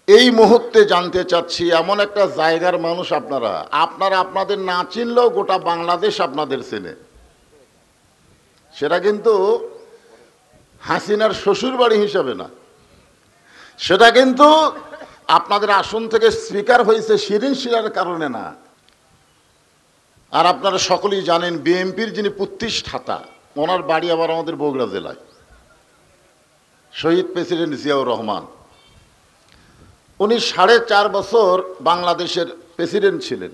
এই মুহূর্তে জানতে চাচ্ছি, এমন একটা জায়গার মানুষ আপনারা আপনাদের না চিনলেও গোটা বাংলাদেশ আপনাদের চেনে। সেটা কিন্তু হাসিনার শ্বশুর বাড়ি হিসাবে না, সেটা কিন্তু আপনাদের আসন থেকে স্পিকার হয়েছে শিরিন শিলার কারণে না। আর আপনারা সকলেই জানেন বিএনপির যিনি প্রতিষ্ঠাতা, ওনার বাড়ি আবার আমাদের বগুড়া জেলায়। শহীদ প্রেসিডেন্ট জিয়াউর রহমান, উনি 4.5 বছর বাংলাদেশের প্রেসিডেন্ট ছিলেন।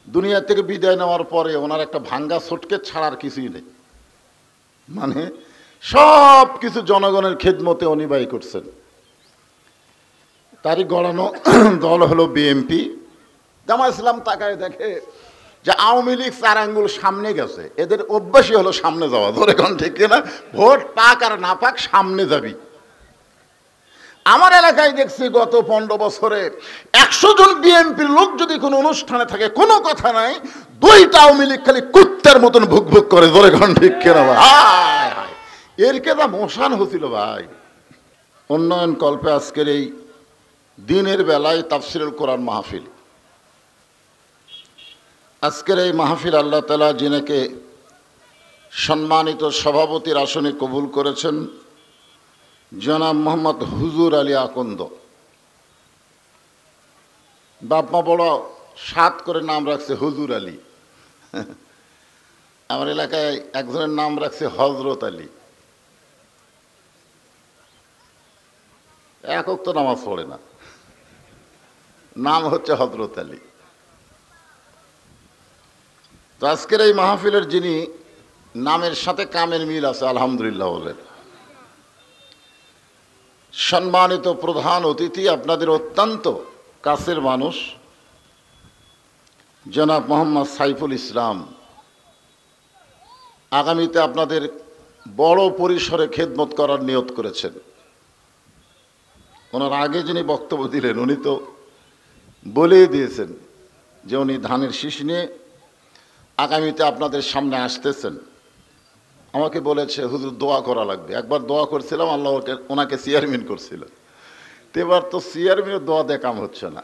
দুনিয়া থেকে বিদায় নেওয়ার পরে ওনার একটা ভাঙ্গা ছোটকে ছাড়ার কিছুই নেই, মানে সব কিছু জনগণের খেদমতে উনি ব্যয় করছেন। তারই গড়ানো দল হলো বিএনপি। জামায়াত ইসলাম তাকায় দেখে যে আওয়ামী লীগ 4 আঙ্গুল সামনে গেছে, এদের অভ্যাসই হলো সামনে যাওয়া। ধরে কোন ঠিক কিনা, ভোট পাক আর না পাক সামনে যাবি। আমার এলাকায় দেখছি গত 15 বছরে 100 জন বিএনপির লোক যদি কোনো অনুষ্ঠানে থাকে, কোনো কথা নাই, 2টা আওয়ামী লীগ খালি কুত্তার মতন ভুক ভুক করে। ধরে কোন ঠিক কিনা ভাই, এর কেদা মশান হছিল ভাই। উন্নয়ন কল্পে আজকের এই দিনের বেলায় তাফসিরুল কোরআন মাহফিল। আজকের এই মাহফিল আল্লাহ তাআলা যিনাকে সম্মানিত সভাপতির আসনে কবুল করেছেন, জনাব মোহাম্মদ হুজুর আলী আকন্দ। বাপমা বড় সাত করে নাম রাখছে হুজুর আলী। আমার এলাকায় একজনের নাম রাখছে হজরত আলী। একক তো নামাজ পড়ে না, নাম হচ্ছে হজরত আলী। তো আজকের এই মাহফিলের যিনি নামের সাথে কামের মিল আছে, আলহামদুলিল্লাহ বলেন। সম্মানিত প্রধান অতিথি, আপনাদের অত্যন্ত কাছের মানুষ জনাব মোহাম্মদ সাইফুল ইসলাম, আগামীতে আপনাদের বড় পরিসরে খেদমত করার নিয়ত করেছেন। ওনার আগে যিনি বক্তব্য দিলেন উনি তো বলেই দিয়েছেন যে উনি ধানের শীষ নিয়ে আগামীতে আপনাদের সামনে আসতেছেন। আমাকে বলেছে হুজুর দোয়া করা লাগবে। একবার দোয়া করছিলাম, আল্লাহ ওনাকে চেয়ারম্যান করছিল। তো এবার তো চেয়ারম্যানের দোয়া দিয়ে কাম হচ্ছে না,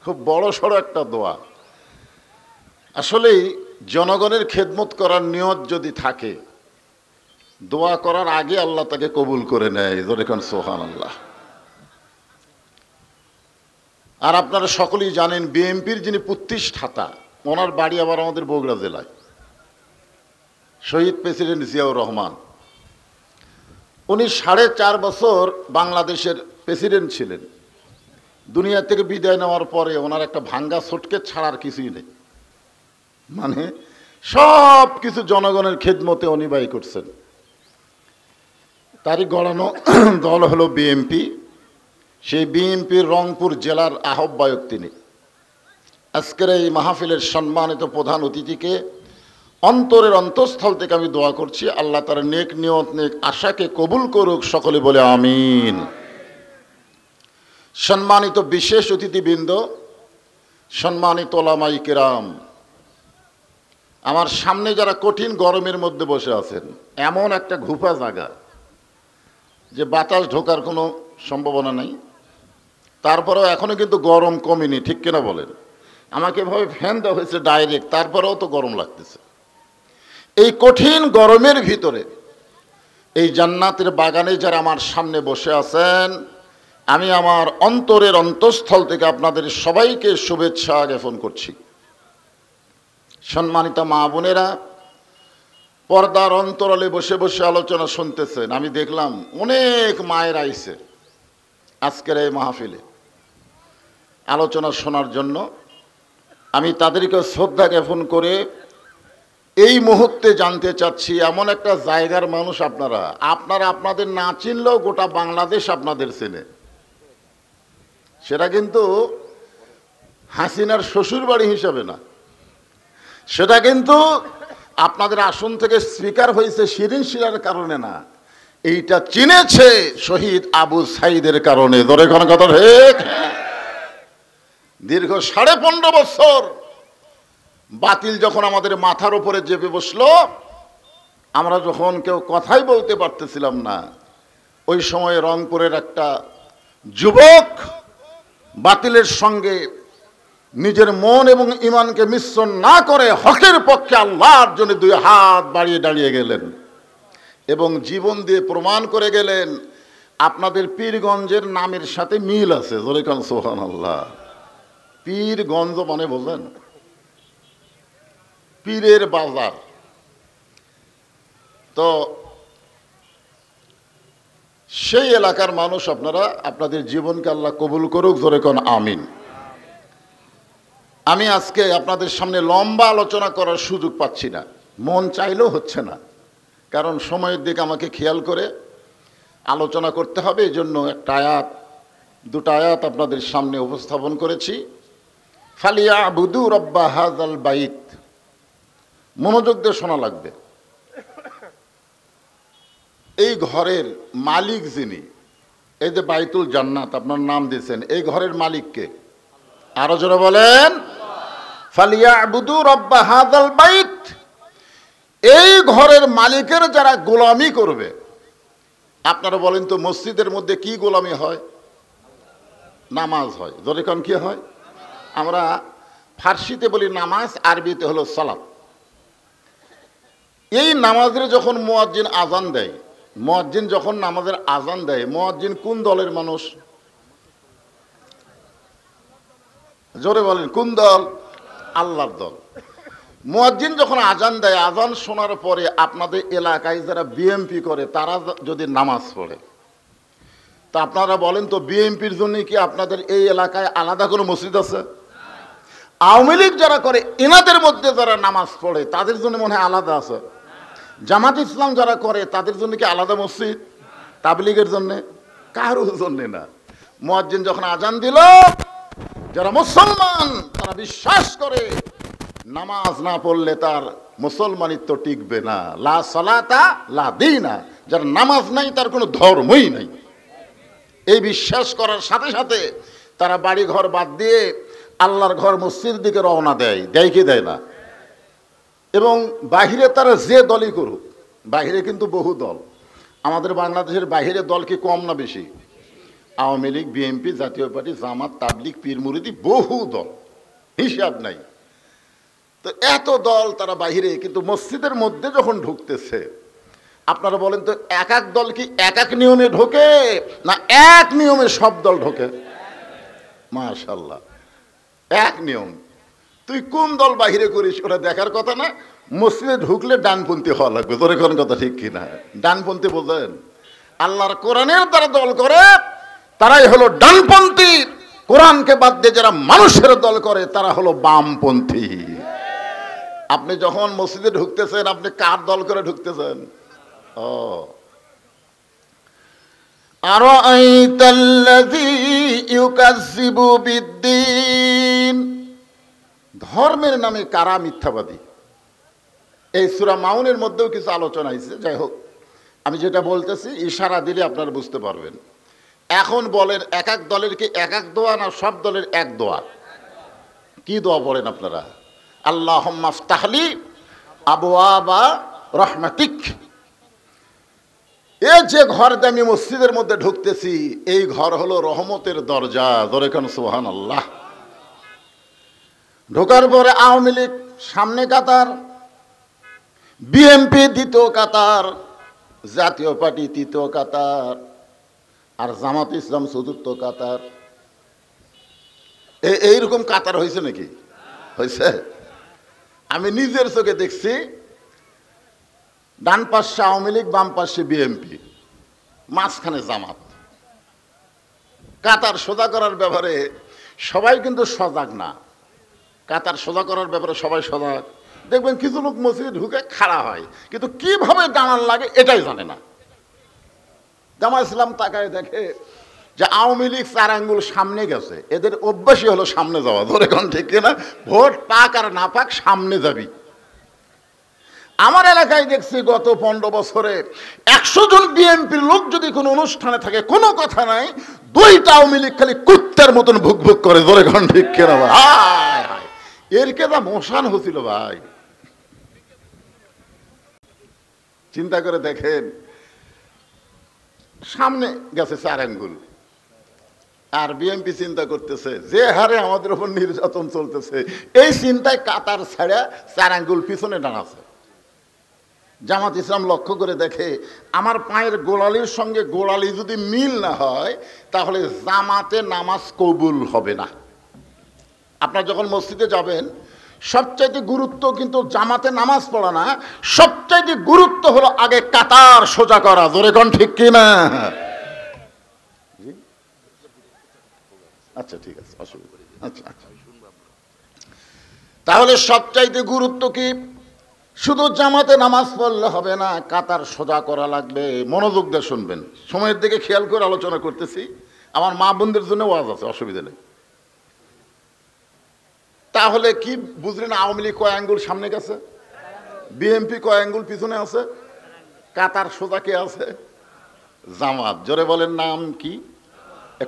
খুব বড় সড়ো একটা দোয়া। আসলেই জনগণের খেদমত করার নিয়ত যদি থাকে, দোয়া করার আগে আল্লাহ তাকে কবুল করে নেয়। যেরকম সুবহানাল্লাহ। আর আপনারা সকলেই জানেন বিএনপির যিনি প্রতিষ্ঠাতা, ওনার বাড়ি আবার আমাদের বগুড়া জেলায়। শহীদ প্রেসিডেন্ট জিয়াউর রহমান, উনি 4.5 বছর বাংলাদেশের প্রেসিডেন্ট ছিলেন। দুনিয়া থেকে বিদায় নেওয়ার পরে ওনার একটা ভাঙ্গা ছোটকে ছাড়ার কিছুই নেই, মানে সব কিছু জনগণের খেদমতে উনি ব্যয় করছেন। তারই গড়ানো দল হলো বিএনপি। সেই বিএনপির রংপুর জেলার আহ্বায়ক তিনি। আজকের এই মাহফিলের সম্মানিত প্রধান অতিথিকে অন্তরের অন্তঃস্থল থেকে আমি দোয়া করছি, আল্লাহ তার নেক নিয়ত নেক আশাকে কবুল করুক। সকলে বলে আমিন। সম্মানিত বিশেষ অতিথিবৃন্দ, সম্মানিত ওলামায়ে কেরাম, আমার সামনে যারা কঠিন গরমের মধ্যে বসে আছেন, এমন একটা ঘুপা জায়গা যে বাতাস ঢোকার কোনো সম্ভাবনা নেই, তারপরেও এখনও কিন্তু গরম কমেনি, ঠিক কিনা বলেন? আমাকে এভাবে ফ্যান দেওয়া হয়েছে ডাইরেক্ট, তারপরেও তো গরম লাগতেছে। এই কঠিন গরমের ভিতরে এই জান্নাতের বাগানে যারা আমার সামনে বসে আছেন, আমি আমার অন্তরের অন্তঃস্থল থেকে আপনাদের সবাইকে শুভেচ্ছা জ্ঞাপন করছি। সম্মানিত মা বোনেরা, পর্দার অন্তরালে বসে বসে আলোচনা শুনতেছেন। আমি দেখলাম অনেক মায়ের আইছে আজকের এই মাহফিলে আলোচনা শোনার জন্য। আমি তাদেরকে শ্রদ্ধা জ্ঞাপন করে এই মুহূর্তে জানতে চাচ্ছি, এমন একটা জায়গার মানুষ আপনারা আপনাদের না চিনলেও গোটা বাংলাদেশ আপনাদের চেনে। সেটা কিন্তু হাসিনার শ্বশুর বাড়ি হিসাবে না, সেটা কিন্তু আপনাদের আসন থেকে স্পিকার হয়েছে শিরিন শিলার কারণে না, এইটা চিনেছে শহীদ আবু সাইদের কারণে। ধরে কোন কথা ঠিক? দীর্ঘ 15.5 বছর বাতিল যখন আমাদের মাথার উপরে চেপে বসলো, আমরা যখন কেউ কথাই বলতে পারতেছিলাম না, ওই সময় রংপুরের একটা যুবক বাতিলের সঙ্গে নিজের মন এবং ইমানকে মিশ্রণ না করে হকের পক্ষে আল্লাহর জন্য দুই হাত বাড়িয়ে দাঁড়িয়ে গেলেন এবং জীবন দিয়ে প্রমাণ করে গেলেন আপনাদের পীরগঞ্জের নামের সাথে মিল আছে। জোরে কান সুবহানাল্লাহ। পীরগঞ্জ মানে বোঝেন, পীরের বাজার। তো সেই এলাকার মানুষ আপনারা, আপনাদের জীবনকে আল্লাহ কবুল করুক। জোরে কান আমিন। আমি আজকে আপনাদের সামনে লম্বা আলোচনা করার সুযোগ পাচ্ছি না, মন চাইলেও হচ্ছে না, কারণ সময়ের দিকে আমাকে খেয়াল করে আলোচনা করতে হবে। এই জন্য একটা আয়াত, দুটো আয়াত আপনাদের সামনে উপস্থাপন করেছি। ফালিয়াবুদু রাব্বা হাযাল বাইত, মনোযোগ দিয়ে শোনা লাগবে। এই ঘরের মালিক যিনি, এই যে বাইতুল জান্নাত আপনার নাম দিয়েছেন, এই ঘরের মালিককে আরো জোরে বলেন, ফালিয়াবুদু রাব্বা হাযাল বাইত। এই ঘরের মালিকের যারা গোলামি করবে, আপনারা বলেন তো মসজিদের মধ্যে কি গোলামি হয়? নামাজ হয়। জোরে কোন কি হয়? আমরা ফার্সিতে বলি নামাজ, আরবিতে হলো সালাত। এই নামাজের যখন মুয়াজ্জিন আজান দেয়, মুয়াজ্জিন যখন নামাজের আজান দেয়, মুয়াজ্জিন কোন দলের মানুষ? জোরে বলেন, কোন দল? আল্লাহর দল। মুয়াজ্জিন যখন আজান দেয়, আজান শোনার পরে আপনাদের এলাকায় যারা বিএমপি করে তারা যদি নামাজ পড়ে, তা আপনারা বলেন তো বিএমপির জন্য কি আপনাদের এই এলাকায় আলাদা কোনো মসজিদ আছে? আওয়ামী লীগ যারা করে এনাদের মধ্যে যারা নামাজ পড়ে তাদের জন্য মনে হয় আলাদা আছে। জামাত ইসলাম যারা করে তাদের জন্য কি আলাদা মসজিদ? তাবলীগের জন্য? কারোর জন্য না। মুয়াজ্জিন যখন আজান দিল, যারা মুসলমান তারা বিশ্বাস করে নামাজ না পড়লে তার মুসলমানিত্ব টিকবে না। লা সালাতা লা দীনা, যার নামাজ নাই তার কোনো ধর্মই নাই। এই বিশ্বাস করার সাথে সাথে তারা বাড়ি ঘর বাদ দিয়ে আল্লাহর ঘর মসজিদের দিকে রওনা দেয়। দেয় কি দেয় না? এবং বাহিরে তারা যে দলই করুক, বাহিরে কিন্তু বহু দল, আমাদের বাংলাদেশের বাহিরে দল কি কম না বেশি? আওয়ামী লীগ, বিএনপি, জাতীয় পার্টি, জামাত, তাবলীগ, পীর মুরিদি, বহু দল, হিসাব নাই। তো এত দল তারা বাহিরে, কিন্তু মসজিদের মধ্যে যখন ঢুকতেছে, আপনারা বলেন তো এক এক দল কি এক এক নিয়মে ঢোকে না এক নিয়মে সব দল ঢোকে? মাশাআল্লাহ, এক নিয়ম। তুই কোন দল বাহিরে করিস ওরা দেখার কথা না, মসজিদে ঢুকলে ডানপন্থী হওয়া লাগবে। তোর কোন কথা ঠিক কিনা? ডানপন্থী বোঝেন? আল্লাহর কোরআনের যারা দল করে তারাই হলো ডানপন্থী। কোরআনকে বাদ দিয়ে যারা মানুষের দল করে তারা হলো বামপন্থী। আপনি যখন মসজিদে ঢুকতেছেন, আপনি কার দল করে ঢুকতেছেন? ও আরাআইতাল্লাযী ইউকাযযিবু বিদ্দীন, ধর্মের নামে কারা মিথ্যাবাদী। এই সূরা মাউনের মধ্যেও কিছু আলোচনা হয়েছে। যাই হোক, আমি যেটা বলতেছি ইশারা দিলে আপনারা বুঝতে পারবেন। এখন বলেন, এক এক দলের কি এক এক দোয়া না সব দলের এক দোয়া? কি দোয়া বলেন আপনারা? আল্লাহুম্মা ফতাহলি আবওয়াবা রাহমাতিক। এই যে ঘর দিয়ে আমি মসজিদের মধ্যে ঢুকতেছি, এই ঘর হলো রহমতের দরজা। জোরে কান সুবহানাল্লাহ। ঢোকার পরে আওয়ামী লীগ সামনে কাতার, বিএনপি দ্বিতীয় কাতার, জাতীয় পার্টি তৃতীয় কাতার, আর জামাত ইসলাম চতুর্থ কাতার। এইরকম কাতার হয়েছে নাকি? হয়েছে? আমি নিজের চোখে দেখছি, ডান পাশে আওয়ামী লীগ, বাম পাশে বিএনপি, মাঝখানে জামাত। কাতার সোজা করার ব্যাপারে সবাই কিন্তু সজাগ না। কাতার সোজা করার ব্যাপারে সবাই সজাগ। দেখবেন কিছু লোক মসজিদে ঢুকে খাড়া হয়, কিন্তু কিভাবে দাঁড়ান লাগে এটাই জানে না। জামাত ইসলাম তাকায় দেখে যে আওয়ামী লীগ 4 আঙ্গুল সামনে গেছে, এদের অভ্যাসই হলো সামনে যাওয়া। ধরে কোন ঠিক কিনা? ভোট পাক আর না পাক সামনে যাবি। আমার এলাকায় দেখছি গত 15 বছরে 100 জন বিএনপির লোক যদি কোনো অনুষ্ঠানে থাকে, কোনো কথা নাই, 2টা আওয়ামী লীগ খালি কুত্তার মতন ভুক ভুক করে। ধরে কোন ঠিক কিনা? ভাই এর কেদা মশান হচ্ছিল ভাই। চিন্তা করে দেখেন, সামনে গেছে 4 আঙ্গুল, আর বিএনপি চিন্তা করতেছে যে হারে আমাদের উপর নির্যাতন চলতেছে, এই চিন্তায় কাতার ছেড়ে 4 আঙ্গুল পিছনে দাঁড়াচ্ছে। জামাত ইসলাম লক্ষ্য করে দেখে আমার পায়ের গোড়ালির সঙ্গে গোড়ালি যদি মিল না হয় তাহলে জামাতে নামাজ কবুল হবে না। আপনারা যখন মসজিদে যাবেন সবচাইতে গুরুত্ব কিন্তু জামাতে নামাজ পড়া না, সবচাইতে গুরুত্ব হলো আগে কাতার সোজা করা। জোরে কোন ঠিক কিনা? আচ্ছা ঠিক আছে, অসুবিধা। আচ্ছা আচ্ছা, তাহলে সবচাইতে গুরুত্ব কি? শুধু জামাতে নামাজ পড়লে হবে না, কাতার সোজা করা লাগবে। মনোযোগ দিয়ে শুনবেন, সময়ের দিকে খেয়াল করে আলোচনা করতেছি। আমার মা বোনদের জন্য ওয়াজ আছে, অসুবিধা নেই। তাহলে কি বুঝলেন? আওয়ামী লীগ কয় আঙ্গুল সামনে গেছে, বিএনপি কয় আঙ্গুল পিছনে আছে, কাতার সোজা কে আছে? জামাত। জোরে বলেন নাম কি?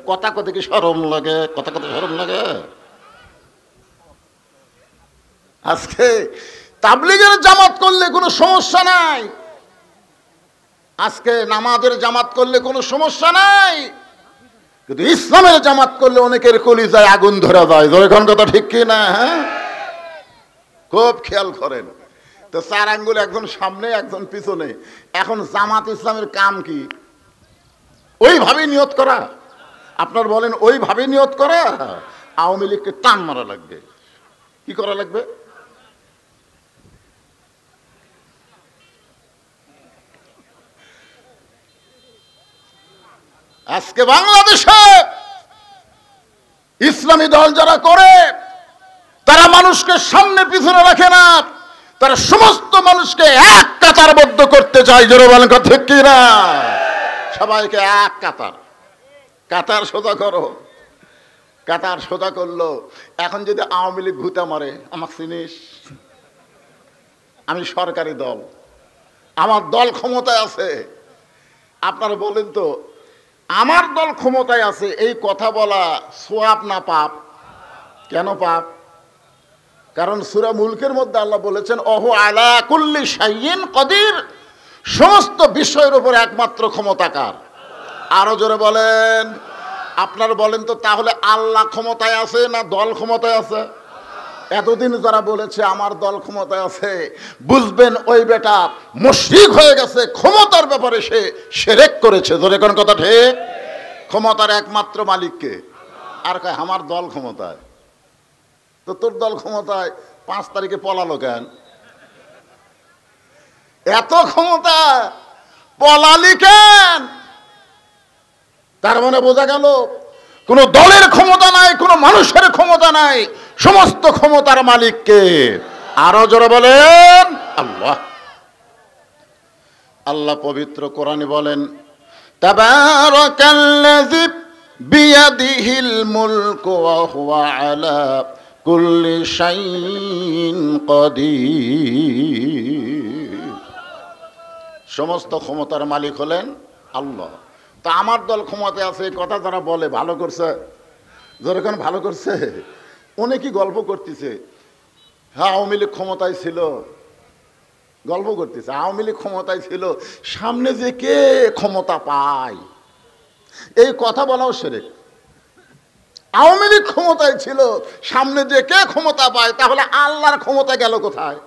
কথা কথা কি শরম লাগে? কথা কথা শরম লাগে? আজকে তাবলীগের জামাত করলে কোনো সমস্যা নাই, আজকে নামাজের জামাত করলে কোনো সমস্যা নাই, কিন্তু ইসলামের জামাত করলে অনেকের কলিজায় আগুন ধরা যায়। যখন কথা ঠিক কি না? হ্যাঁ, খুব খেয়াল করেন। তো 4 আঙ্গুল, একজন সামনে একজন পিছনে। এখন জামাত ইসলামের কাম কি? ওইভাবে নিয়ত করা। আপনার বলেন ওইভাবে নিয়ত করা? আওয়ামী লীগকে টান মারা লাগবে। কি করা লাগবে? আজকে বাংলাদেশে ইসলামী দল যারা করে তারা মানুষকে সামনে পিছনে রাখে না, তারা সমস্ত মানুষকে এক কাতারবদ্ধ করতে চায়। জোরে বলেন কথা ঠিক কি না? সবাইকে এক কাতার, কাতার সোজা করো। কাতার সোজা করলো। এখন যদি আওয়ামী লীগ ঘুতা মারে, আমার চিনিস, আমি সরকারি দল, আমার দল ক্ষমতায় আছে, আপনারা বলেন তো আমার দল ক্ষমতায় আছে, এই কথা বলা সোয়াব না পাপ? কেন পাপ? কারণ সূরা মুলকের মধ্যে আল্লাহ বলেছেন ওহু আলা কুল্লি শাইইন কদির, সমস্ত বিষয়ের উপর একমাত্র ক্ষমতাকার। আরো জোরে বলেন। আপনারা বলেন তো তাহলে আল্লাহ ক্ষমতায় আছে না দল ক্ষমতায় আছে? এতদিন যারা বলেছে আমার দল ক্ষমতায় আছে, বুঝবেন ওই বেটা মুশরিক হয়ে গেছে, ক্ষমতার ব্যাপারে সে শিরক করেছে। জোরে কোন কথা ঠিক? ক্ষমতার একমাত্র মালিককে। আর কয় আমার দল ক্ষমতায়। তো তোর দল ক্ষমতায় 5 তারিখে পলালো কেন? এত ক্ষমতা পলালি কেন? তার মানে বোঝা গেল কোন দলের ক্ষমতা নাই, কোন মানুষের ক্ষমতা নাই, সমস্ত ক্ষমতার মালিককে। আরো জোরে বলেন আল্লাহ। আল্লাহ পবিত্র কোরআনে বলেন তাবারাকাল্লাযী বিয়াদিহিল মুলকু ওয়া হুয়া আলা কুল্লি শাইইন কাদির। সমস্ত ক্ষমতার মালিক হলেন আল্লাহ। তা আমার দল ক্ষমতায় আছে কথা যারা বলে ভালো করছে, যখন ভালো করছে অনেকেই গল্প করতেছে, হ্যাঁ আওয়ামী লীগ ক্ষমতায় ছিল, গল্প করতেছে আওয়ামী লীগ ক্ষমতায় ছিল, সামনে যে কে ক্ষমতা পায় এই কথা বলাও শিরক। আওয়ামী লীগ ক্ষমতায় ছিল, সামনে যে কে ক্ষমতা পায়, তাহলে আল্লাহর ক্ষমতা গেল কোথায়?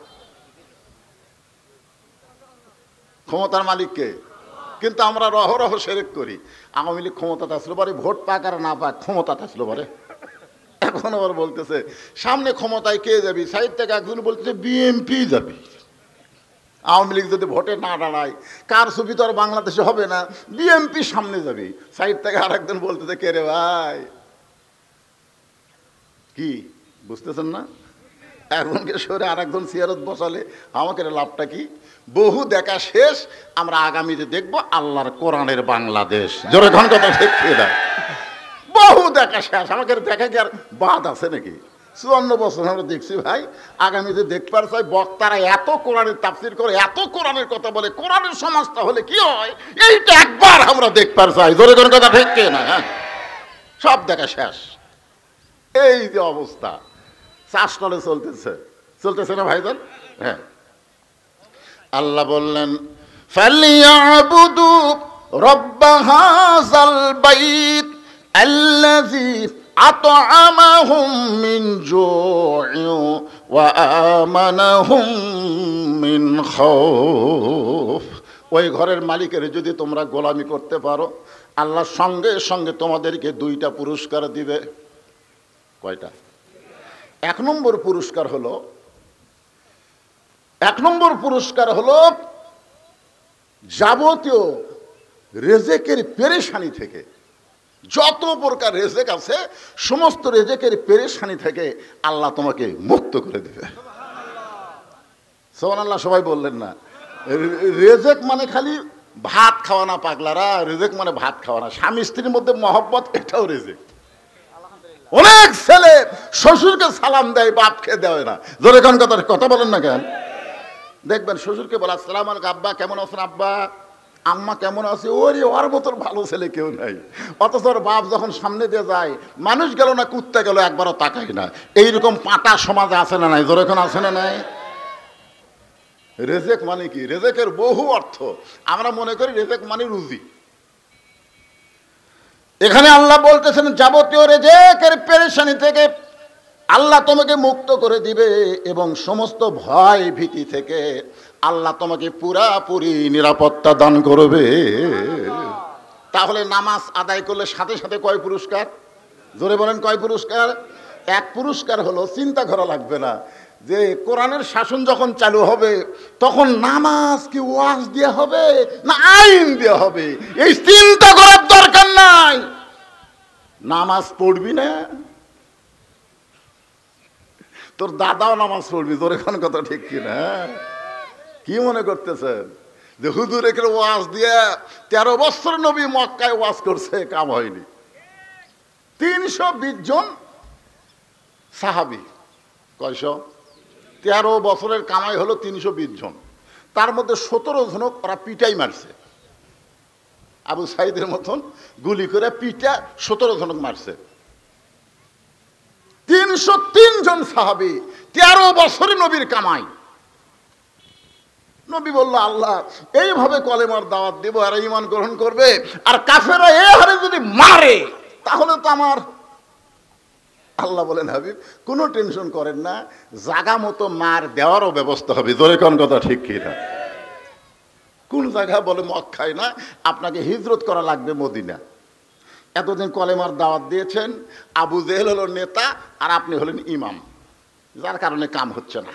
ক্ষমতার মালিককে। কিন্তু আমরা রহরহ শিরক করি। আওয়ামী লীগ ক্ষমতাটা আসলো পরে, ভোট পাক আর না পাক ক্ষমতাটা আসলো পরে। এখন আবার বলতেছে সামনে ক্ষমতায় কে যাবি? সাইড থেকে একজন বলতেছে বিএনপি যাবি। আওয়ামী লীগ যদি ভোটে না দাঁড়ায়, কার ছবি তো আর বাংলাদেশে হবে না, বিএনপি সামনে যাবি। সাইড থেকে আর একজন বলতেছে কে রে ভাই? কি বুঝতেছেন না? একজনকে সরে আর একজন চেয়ারত বসালে আমাকে লাভটা কি? বহু দেখা শেষ, আমরা আগামীতে দেখবো আল্লাহর কোরআনের বাংলাদেশ। জোরে ঘন কথা ঠিক না? বহু দেখা শেষ, আমাকে দেখা কি আর বাদ আছে নাকি? 54 বছর আমরা দেখছি ভাই, আগামীতে দেখবার চাই বক্তারা এত কোরআনের তাফসীর করে, এত কোরআনের কথা বলে, কোরআনের সমাজটা হলে কি হয় এইটা একবার আমরা দেখবার চাই। জোরে ঘন কথা ঠিক না? হ্যাঁ, সব দেখা শেষ। এই যে অবস্থা চাষতলে চলতেছে, চলতেছে না ভাইজান? হ্যাঁ, আল্লাহ বললেন ফালিয়াবুদু রাব্বা হাযাল বাইত আল্লাযী আত'আমাহুম মিন জু'ইন ওয়া আমানাহুম মিন খাউফ। ওই ঘরের মালিকের যদি তোমরা গোলামি করতে পারো, আল্লাহ সঙ্গে সঙ্গে তোমাদেরকে 2টা পুরস্কার দিবে। কয়টা? 1 নম্বর পুরস্কার হলো যাবতীয় রেজেকের পেরেশানি থেকে, যত প্রকার রেজেক আছে সমস্ত রেজেকের পেরেশানি থেকে আল্লাহ তোমাকে মুক্ত করে দেবে। সুবহানাল্লাহ, সবাই বললেন না? রেজেক মানে খালি ভাত খাওয়া না পাগলারা, রেজেক মানে ভাত খাওয়া না। স্বামী স্ত্রীর মধ্যে মহব্বত, এটাও রেজেক। অনেক ছেলে শ্বশুরকে সালাম দেয়, বাপকে দেয় না। জোরে কোন কথা বলেন না কেন? দেখবেন শ্বশুরকে বলা আসসালামু আলাইকুম, আব্বা কেমন আছেন, আব্বা আম্মা কেমন আছে, ওরে ওর মতন ভালো ছেলে কেউ নাই। অথচ ওর বাপ যখন সামনে দিয়ে যায়, মানুষ গেল না কুত্তা গেল একবারও তাকায় না। এইরকম পাটা সমাজে আছে না নাই? জোরে কোন আছে না নাই? রেজেক মানে কি? রেজেকের বহু অর্থ। আমরা মনে করি রেজেক মানে রুজি। এখানে আল্লাহ বলতেছেন যাবতীয় রেজেকের পেরেশানি থেকে আল্লাহ তোমাকে মুক্ত করে দিবে এবং সমস্ত ভয় ভীতি থেকে আল্লাহ তোমাকে পুরাপুরি নিরাপত্তা দান করবে। তাহলে নামাজ আদায় করলে সাথে সাথে কয় পুরস্কার? জোরে বলেন কয় পুরস্কার? 1 পুরস্কার হলো চিন্তা করা লাগবে না যে কোরআনের শাসন যখন চালু হবে তখন নামাজ কি ওয়াজ দেওয়া হবে না আইন দেওয়া হবে, এই চিন্তা করার দরকার নাই। নামাজ পড়বি না, তোর দাদাও নামাজ পড়বি। তোর এখন কথা ঠিক কিনা? কি মনে করতেছেন যে হুজুর এখানে ওয়াজ দিয়ে 13 বছর নবী মক্কায় ওয়াজ করছে, কাম হয়নি? 320 জন সাহাবী, কয়শো? 13 বছরের কামাই হলো 320 জন। তার মধ্যে 17 জনক ওরা পিটাই মারছে, আবু সাইদের মতন গুলি করে পিটা 17 জনক মারছে। 303 জন সাহাবী, 13 বছরে নবীর কামাই। নবী বলল আল্লাহ এইভাবে কলেমার দাওয়াত দেব আর ঈমান গ্রহণ করবে, আর কাফেররা এই হারে যদি মারে তাহলে তো আমার। আল্লাহ বলেন হাবিব কোনো টেনশন করেন না, জায়গা মতো মার দেওয়ারও ব্যবস্থা হবে। জোরে কোন কথা ঠিক কিনা? কোন জায়গা বলে মক্কায় না, আপনাকে হিজরত করা লাগবে মদিনা। এতদিন কলেমার দাওয়াত দিয়েছেন, আবু জেহেল হলো নেতা আর আপনি হলেন ইমাম, যার কারণে কাম হচ্ছে না।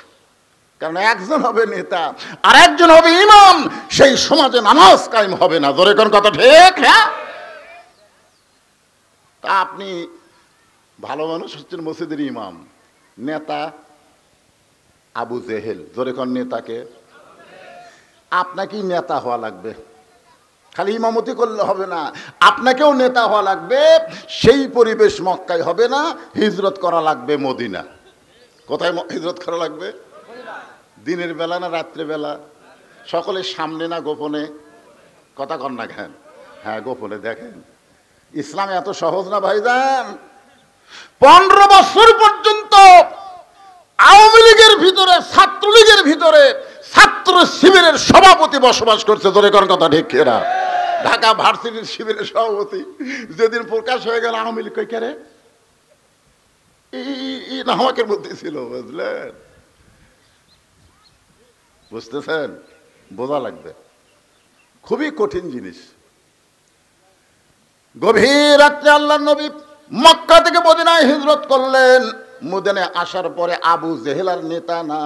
কারণ একজন হবে নেতা আর একজন হবে ইমাম, সেই সমাজে নামাজ কায়েম হবে না। জোরে কোন কথা ঠিক? হ্যাঁ, তা আপনি ভালো মানুষ হচ্ছেন মসজিদের ইমাম, নেতা আবু জেহেল। জোরে কোন নেতাকে? আপনাকেই নেতা হওয়া লাগবে, খালি ইমামতি করলে হবে না, আপনাকেও নেতা হওয়া লাগবে। সেই পরিবেশ মক্কায় হবে না, হিজরত করা লাগবে মদিনা। কোথায় হিজরত করা লাগবে? দিনের বেলা না রাত্রে বেলা? সকলের সামনে না গোপনে? কথা কন না কেন? হ্যাঁ গোপনে। দেখেন ইসলাম এত সহজ না ভাইজান। 15 বছর পর্যন্ত আওয়ামী লীগের ভিতরে, ছাত্রলীগের ভিতরে ছাত্র শিবিরের সভাপতি বসবাস করছে। ধরে কোন কথা ঠিক কিনা? ঢাকা ভার্সিটির শিবিরের সভাপতি। যেদিন প্রকাশ হয়ে গেল আওয়ামী লীগ কই কেরে এই নাহমাকের মধ্যে ছিল, বুঝলেন? বুঝতেছেন? বোঝা লাগবে, খুবই কঠিন জিনিস। গভীর রাত্রে আল্লাহর নবী মক্কা থেকে মদিনায় হিজরত করলেন। মদিনায় আসার পরে আবু জেহেলার নেতা না,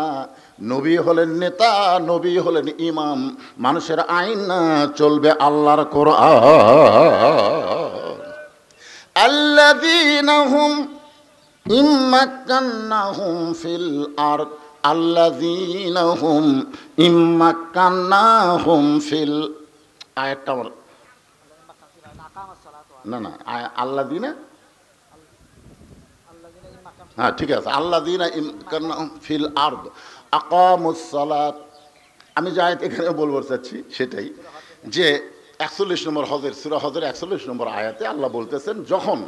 নবী হলেন নেতা, নবী হলেন ইমাম। মানুষের আইন না, চলবে আল্লাহর কোরআন। আল্লাযীনা হুম ইম্মাক্কান্নাহুম ফিল আরদ, আল্লাযীনা হুম ইম্মাক্কান্নাহুম ফিল, আয়াতটা না না আল্লাযীনা, হ্যাঁ ঠিক আছে, আল্লাযীনা ইম্মাক্কান্নাহুম ফিল আরদ আকামুস সালাত। আমি যে আয়াত এখানে বলবো চাচ্ছি সেটাই, যে 41 নম্বর হজের সূরা হজের 41 নম্বর আয়াতে আল্লাহ বলতেছেন যখন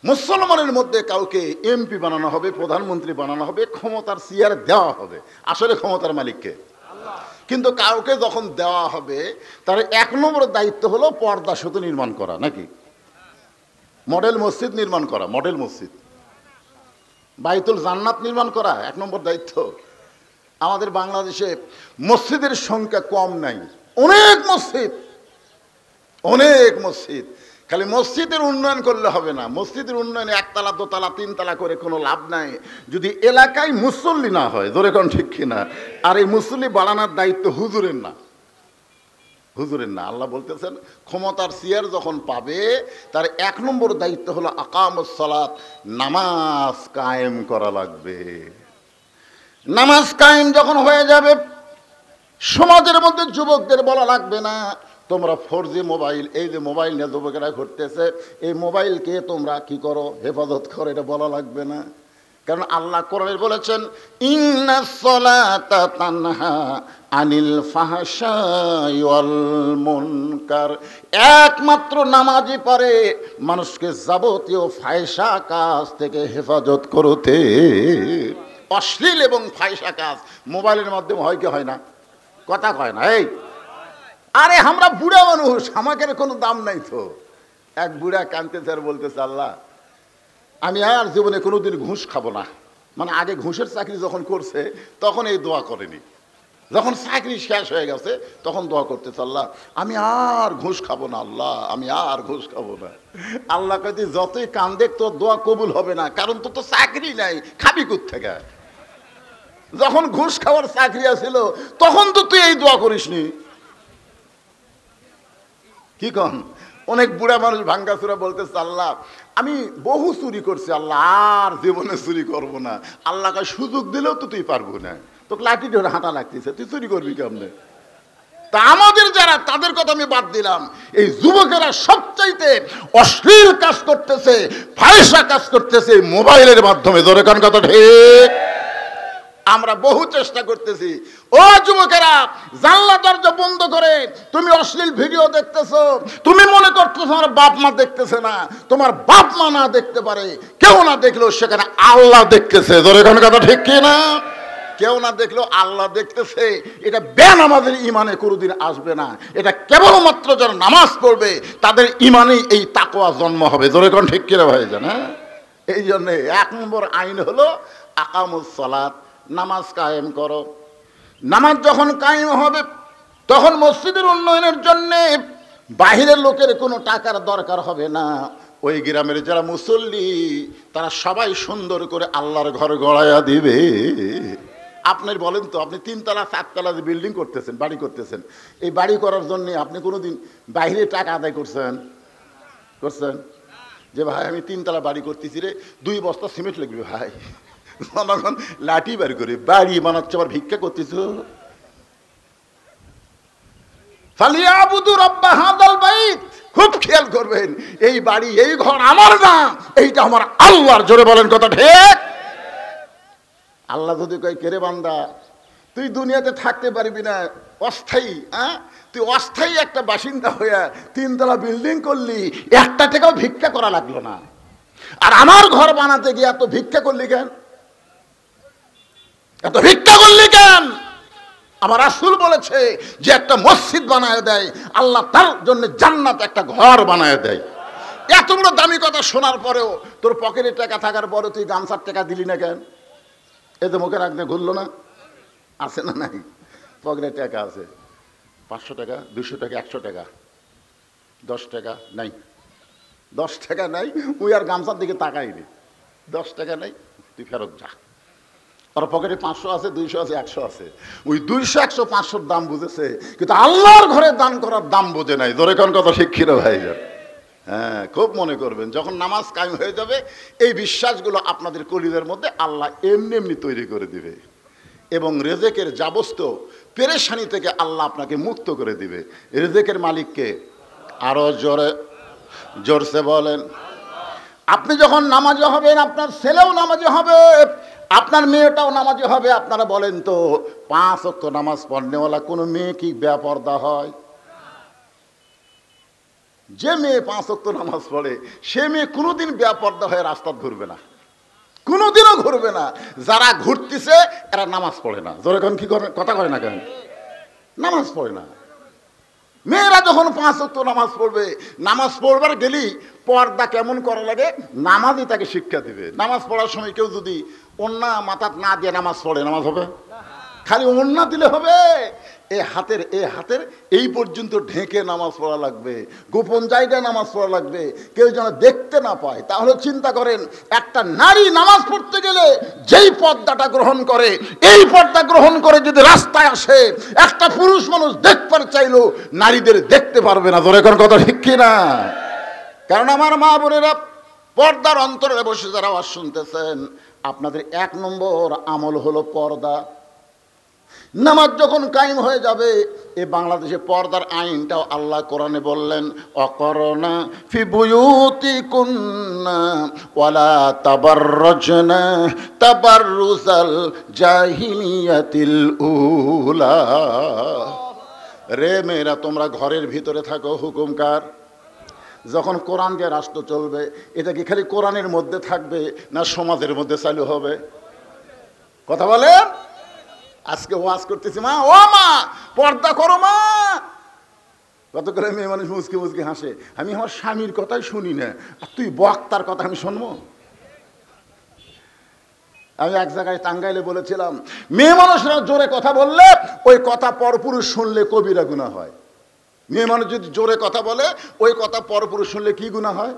মুসলমানের মধ্যে কাউকে এমপি বানানো হবে, প্রধানমন্ত্রী বানানো হবে, ক্ষমতার চেয়ার দেওয়া হবে, আসলে ক্ষমতার মালিককে আল্লাহ, কিন্তু কাউকে যখন দেওয়া হবে তার 1 নম্বর দায়িত্ব হলো পর্দা সেতু নির্মাণ করা, নাকি? মডেল মসজিদ নির্মাণ করা, মডেল মসজিদ, বাইতুল জান্নাত নির্মাণ করা 1 নম্বর দায়িত্ব। আমাদের বাংলাদেশে মসজিদের সংখ্যা কম নাই, অনেক মসজিদ, অনেক মসজিদ। খালি মসজিদের উন্নয়ন করলে হবে না, মসজিদের উন্নয়নে 1 তলা 2 তলা 3 তলা করে কোনো লাভ নাই যদি এলাকায় মুসল্লি না হয়। ধরে কোন ঠিক কিনা? আর এই মুসল্লি বাড়ানোর দায়িত্ব হুজুরের না, হুজুরের না। আল্লাহ বলতেছেন ক্ষমতার চেয়ার যখন পাবে তার 1 নম্বর দায়িত্ব হলো আকামুস সালাত, নামাজ কায়েম করা লাগবে। নামাজ কায়েম যখন হয়ে যাবে, সমাজের মধ্যে যুবকদের বলা লাগবে না তোমরা 4G মোবাইল, এই যে মোবাইল নিয়ে যুবকেরা ঘুরতেছে, এই মোবাইলকে তোমরা কি করো, হেফাজত করো, এটা বলা লাগবে না। কারণ আল্লাহ কোরআনে বলেছেন ইন্নাস সালাতা তানহা আনিল ফাহশাই ওয়াল মুনকার, একমাত্র নামাজই পারে মানুষকে যাবতীয় ফাহিশা কাজ থেকে হেফাজত করতে। অশ্লীল এবং ফাহিশা কাজ মোবাইলের মাধ্যমে হয় কি হয় না? কথা কয় না। এই আরে আমরা বুড়া মানুষ, আমাকে কোনো দাম নাই তো। এক বুড়া কাঁদতেছে আর বলতেছে আল্লাহ আমি আর জীবনে কোনোদিন ঘুষ খাবো না। মানে আগে ঘুষের চাকরি যখন করছে তখন এই দোয়া করেনি, যখন চাকরি শেষ হয়ে গেছে তখন দোয়া করতেছে আল্লাহ আমি আর ঘুষ খাবো না, আল্লাহ আমি আর ঘুষ খাবো না। আল্লাহ কইতে যতই কান্দে তোর দোয়া কবুল হবে না, কারণ তোর তো চাকরি নাই, খাবি কোত্থেকে? যখন ঘুষ খাওয়ার চাকরি আছিল তখন তো তুই এই দোয়া করিসনি। কি কন? অনেক বুড়া মানুষ ভাঙ্গাচুরা বলতেছে আল্লাহ আমি বহু চুরি করছি, আল্লাহ আর জীবনে চুরি করবো না। আল্লাহকে সুযোগ দিলেও তো তুই পারবো না, তোকে লাঠি ধরে হাঁটা লাগতেছে, তুই চুরি করবি কেমনে? তা আমাদের যারা, তাদের কথা আমি বাদ দিলাম, এই যুবকেরা সবচাইতে অশ্লীল কাজ করতেছে, ফাহিশা কাজ করতেছে মোবাইলের মাধ্যমে। ধরে কোন কথা ঠিক? আমরা বহু চেষ্টা করতেছি। ও যুবকেরা, জানলা দরজা বন্ধ করে তুমি অশ্লীল ভিডিও দেখতেছো, তুমি মনে করছো তোমার বাপ মা দেখতেছে না, তোমার বাপ মা না দেখতে পারে, কেউ না দেখলেও সেখানে আল্লাহ দেখতেছে। ধরে কোন কথা ঠিক কি না? কেউ না দেখলেও আল্লাহ দেখতেছে, এটা বেনামাজের ইমানে কোনোদিন আসবে না। এটা কেবলমাত্র যারা নামাজ পড়বে তাদের ইমানে এই তাকওয়া জন্ম হবে। ধরে কোন ঠিক কিনা ভাইজান? হ্যাঁ, এই জন্যে 1 নম্বর আইন হলো আকামুস সালাত, নামাজ কায়েম করো। নামাজ যখন কায়েম হবে তখন মসজিদের উন্নয়নের জন্য বাহিরের লোকের কোনো টাকার দরকার হবে না। ওই গ্রামের যারা মুসল্লি তারা সবাই সুন্দর করে আল্লাহর ঘর গড়াইয়া দিবে। আপনার বলেন তো, আপনি 3 তলা 4 তলা যে বিল্ডিং করতেছেন, বাড়ি করতেছেন, এই বাড়ি করার জন্য আপনি কোনোদিন বাইরে টাকা আদায় করছেন? যে ভাই আমি 3 তলা বাড়ি করতেছি রে, 2 বস্তা সিমেন্ট লাগবে ভাই। জনগণ লাঠি বের করে বাড়ি বানাচ্ছে, আবার ভিক্ষা করতেছ। ফালিয়াবুদু রাব্ব হাযাল বাইত, খুব খেয়াল করবেন, এই বাড়ি এই ঘর আমার না, এইটা আমার আল্লাহর। জোরে বলেন কথা ঠিক? আল্লাহ যদি কয় কেরে বান্দা তুই দুনিয়াতে থাকতে পারবি না, অস্থায়ী, তুই অস্থায়ী একটা বাসিন্দা হইয়া 3 তলা বিল্ডিং করলি, 1 টাকাও ভিক্ষা করা লাগলো না, আর আমার ঘর বানাতে গিয়ে এত ভিক্ষা করলি কেন? এত ভিক্ষা করলি কেন? আমার রাসূল বলেছে যে একটা মসজিদ বানায় দেয় আল্লাহ তার জন্য জান্নাত একটা ঘর বানায় দেয়। এত বড় দামি কথা শোনার পরেও তোর পকেটে টাকা থাকার পরে তুই গামছার টাকা দিলি না কেন? এতে মুখে রাখতে ঘুরলো না? আছে না নাই? পকেটে টাকা আছে, 500 টাকা, 200 টাকা, 100 টাকা, 10 টাকা নাই, 10 টাকা নাই, ওই আর গামছার দিকে তাকাইনি। 10 টাকা নাই, তুই ফেরত যা। আর পকেটে 500 আছে, 200 আছে, 100 আছে। ওই 200, 100, 500 দাম বুঝেছে, কিন্তু আল্লাহর ঘরে দান করার দাম বোঝে নাই। ধরে কোন কথা শিক্ষিত ভাইজান? হ্যাঁ, খুব মনে করবেন, যখন নামাজ কায়েম হয়ে যাবে এই বিশ্বাসগুলো আপনাদের কলিজার মধ্যে আল্লাহ এমনি এমনি তৈরি করে দিবে, এবং রেজেকের যাবস্ত পেরেশানি থেকে আল্লাহ আপনাকে মুক্ত করে দিবে। রেজেকের মালিককে আরো জোরসে বলেন। আপনি যখন নামাজি হবেন আপনার ছেলেও নামাজি হবে, আপনার মেয়েটাও নামাজি হবে। আপনারা বলেন তো, 5 ওয়াক্ত নামাজ পড়নেওয়ালা কোনো মেয়ে কি বেপরদা হয়? যে মেয়ে 5 ওয়াক্ত নামাজ পড়ে সে মেয়ে কোনোদিন বেপরদা হয়ে রাস্তা ঘুরবে না, কোনোদিনও ঘুরবে না। যারা ঘুরতেছে এরা নামাজ পড়ে না। যখন কি করে কথা কয় না কেন? নামাজ পড়ে না। মেয়েরা যখন 5 ওয়াক্ত নামাজ পড়বে, নামাজ পড়বার গেলেই পর্দা কেমন করা লাগে নামাজই তাকে শিক্ষা দিবে। নামাজ পড়ার সময় কেউ যদি ওন্না মাথাত না দিয়ে নামাজ পড়ে, নামাজ হবে? খালি ওন্না দিলে হবে? এ হাতের এই পর্যন্ত ঢেকে নামাজ পড়া লাগবে, গোপন জায়গায় নামাজ পড়া লাগবে, কেউ যেন দেখতে না পায়। তাহলে চিন্তা করেন, একটা নারী নামাজ পড়তে গেলে যেই পর্দাটা গ্রহণ করে, এই পর্দা গ্রহণ করে যদি রাস্তায় আসে, একটা পুরুষ মানুষ দেখবার চাইলেও নারীদের দেখতে পারবে না। ধরে কোন কথা ঠিক কিনা? কারণ আমার মা বোনেরা, পর্দার অন্তরে বসে যারা আওয়াজ শুনতেছেন, আপনাদের 1 নম্বর আমল হলো পর্দা। নামাজ যখন কায়েম হয়ে যাবে, এই বাংলাদেশে পর্দার আইনটাও আল্লাহ কোরআনে বললেন, অকরনা ফি বুয়ুতিকুন্না ওয়ালা তাবাররাজনা তাবাররুজাল জাহিলিয়াতিল উলা। রে মেয়েরা, তোমরা ঘরের ভিতরে থাকো। হুকুম কার? যখন কোরআন দিয়ে রাষ্ট্র চলবে, এটা কি খালি কোরআনের মধ্যে থাকবে না সমাজের মধ্যে চালু হবে? কথা বলেন। আজকে ওয়াজ করতেছি, মা ও মা পর্দা করো মা, কত করে মেয়ে মানুষ মুচকে মুচকে হাসে। আমি আমার স্বামীর কথাই শুনি না, আর তুই বক্তার কথা আমি শুনবো? আমি এক জায়গায় টাঙ্গাইলে বলেছিলাম, মেয়ে মানুষরা জোরে কথা বললে ওই কথা পরপুরুষ শুনলে কবিরা গুনাহ হয়। মেয়ে মানুষ যদি জোরে কথা বলে, ওই কথা পরপুরুষ শুনলে কি গুনাহ হয়?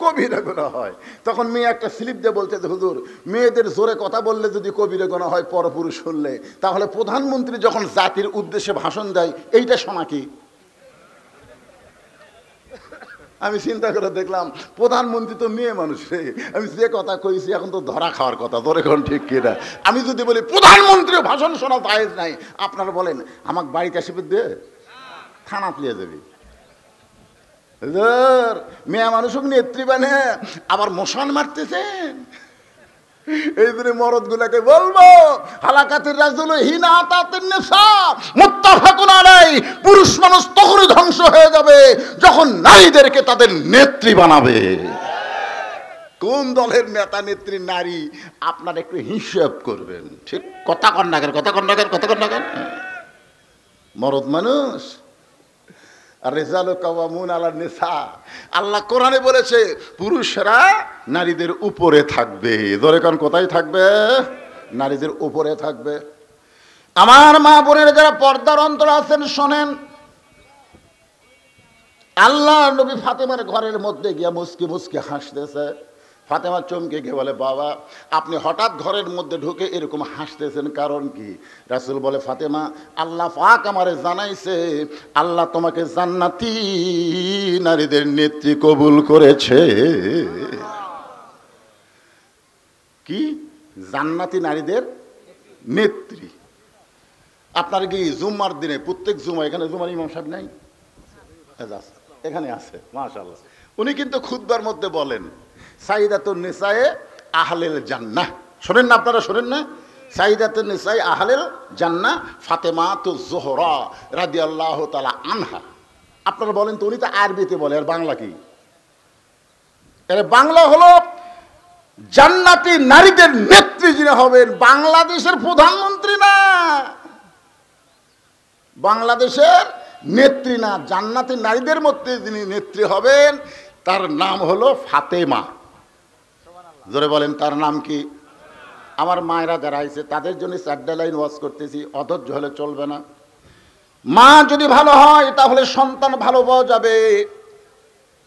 কবিরা গুনাহ হয়। তখন মেয়ে একটা স্লিপ দিয়ে বলছে যে হুজুর, মেয়েদের জোরে কথা বললে যদি কবিরা গুনাহ হয় পরপুরুষ শুনলে, তাহলে প্রধানমন্ত্রী যখন জাতির উদ্দেশ্যে ভাষণ দেয়, এইটা শোনা কি? আমি চিন্তা করে দেখলাম, প্রধানমন্ত্রী তো মেয়ে মানুষ রে, আমি যে কথা কইছি এখন তো ধরা খাওয়ার কথা। ধরে কোন ঠিক কিনা? আমি যদি বলি প্রধানমন্ত্রীর ভাষণ শোনা জায়েজ নাই, আপনারা বলেন আমাকে বাড়িতে এসে দে, থানা তুলে যাবি। মেয়ে মানুষ নেত্রী বানে আবার মশান মারতেছেন। এই জন্য মরদ গুলাকে বলবো, হালাকাতের রাজুল হিনা তাতের নেশা মুত্তাফাকুন আলাই। পুরুষ মানুষ তখনই ধ্বংস হয়ে যাবে যখন নারীদেরকে তাদের নেত্রী বানাবে। কোন দলের নেতা নেত্রী নারী আপনারা একটু হিসাব করবেন। ঠিক কথা কন্যাকের কথা কন্যাকের কথা কন্যাকের মরদ মানুষ। আর রেজালু কাওয়ামুন আলা নিসা, আল্লাহ কোরআনে বলেছে পুরুষরা নারীদের উপরে থাকবে। ধরে কোন কোথায় থাকবে? নারীদের উপরে থাকবে। আমার মা বোনের যারা পর্দার অন্তর আছেন শোনেন, আল্লাহ নবী ফাতেমার ঘরের মধ্যে গিয়া মুসকি মুসকি হাসতেছে। ফাতেমা চমকে গিয়ে বলে, বাবা আপনি হঠাৎ ঘরের মধ্যে ঢুকে এরকম হাসতেছেন, কারণ কি? রাসূল বলে, ফাতেমা আল্লাহ পাক আমারে জানাইছে আল্লাহ তোমাকে জান্নাতি নারীদের নেত্রী কবুল করেছে। কি? জান্নাতি নারীদের নেত্রী। আপনার কি জুম্মার দিনে প্রত্যেক জুমা, এখানে জুমার ইমাম সাহেব নাই? এখানে আছে মাশাআল্লাহ। উনি কিন্তু খুতবার মধ্যে বলেন, সাইদাতুন নিসায়ে আহলেল জান্নাহ। শোনেন না আপনারা? শোনেন না? সাইদাতুন নিসায়ে আহলেল জান্নাহ ফাতেমাতুজ জোহরা রাদিয়াল্লাহু তাআলা আনহা। আপনারা বলেন তো, উনি তো আরবিতে বলে, আর বাংলা কি? এর বাংলা হলো জান্নাতি নারীদের নেত্রী যিনি হবেন, বাংলাদেশের প্রধানমন্ত্রী না, বাংলাদেশের নেত্রী না, জান্নাতি নারীদের মধ্যে যিনি নেত্রী হবেন তার নাম হলো ফাতেমা। জোরে বলেন, তার নাম কি? আমার মায়েরা যারা আইছে তাদের জন্য 4 লাইন ওয়াজ করতেছি, অধৈর্য হলে চলবে না। মা যদি ভালো হয় তাহলে সন্তান ভালো পাওয়া যাবে।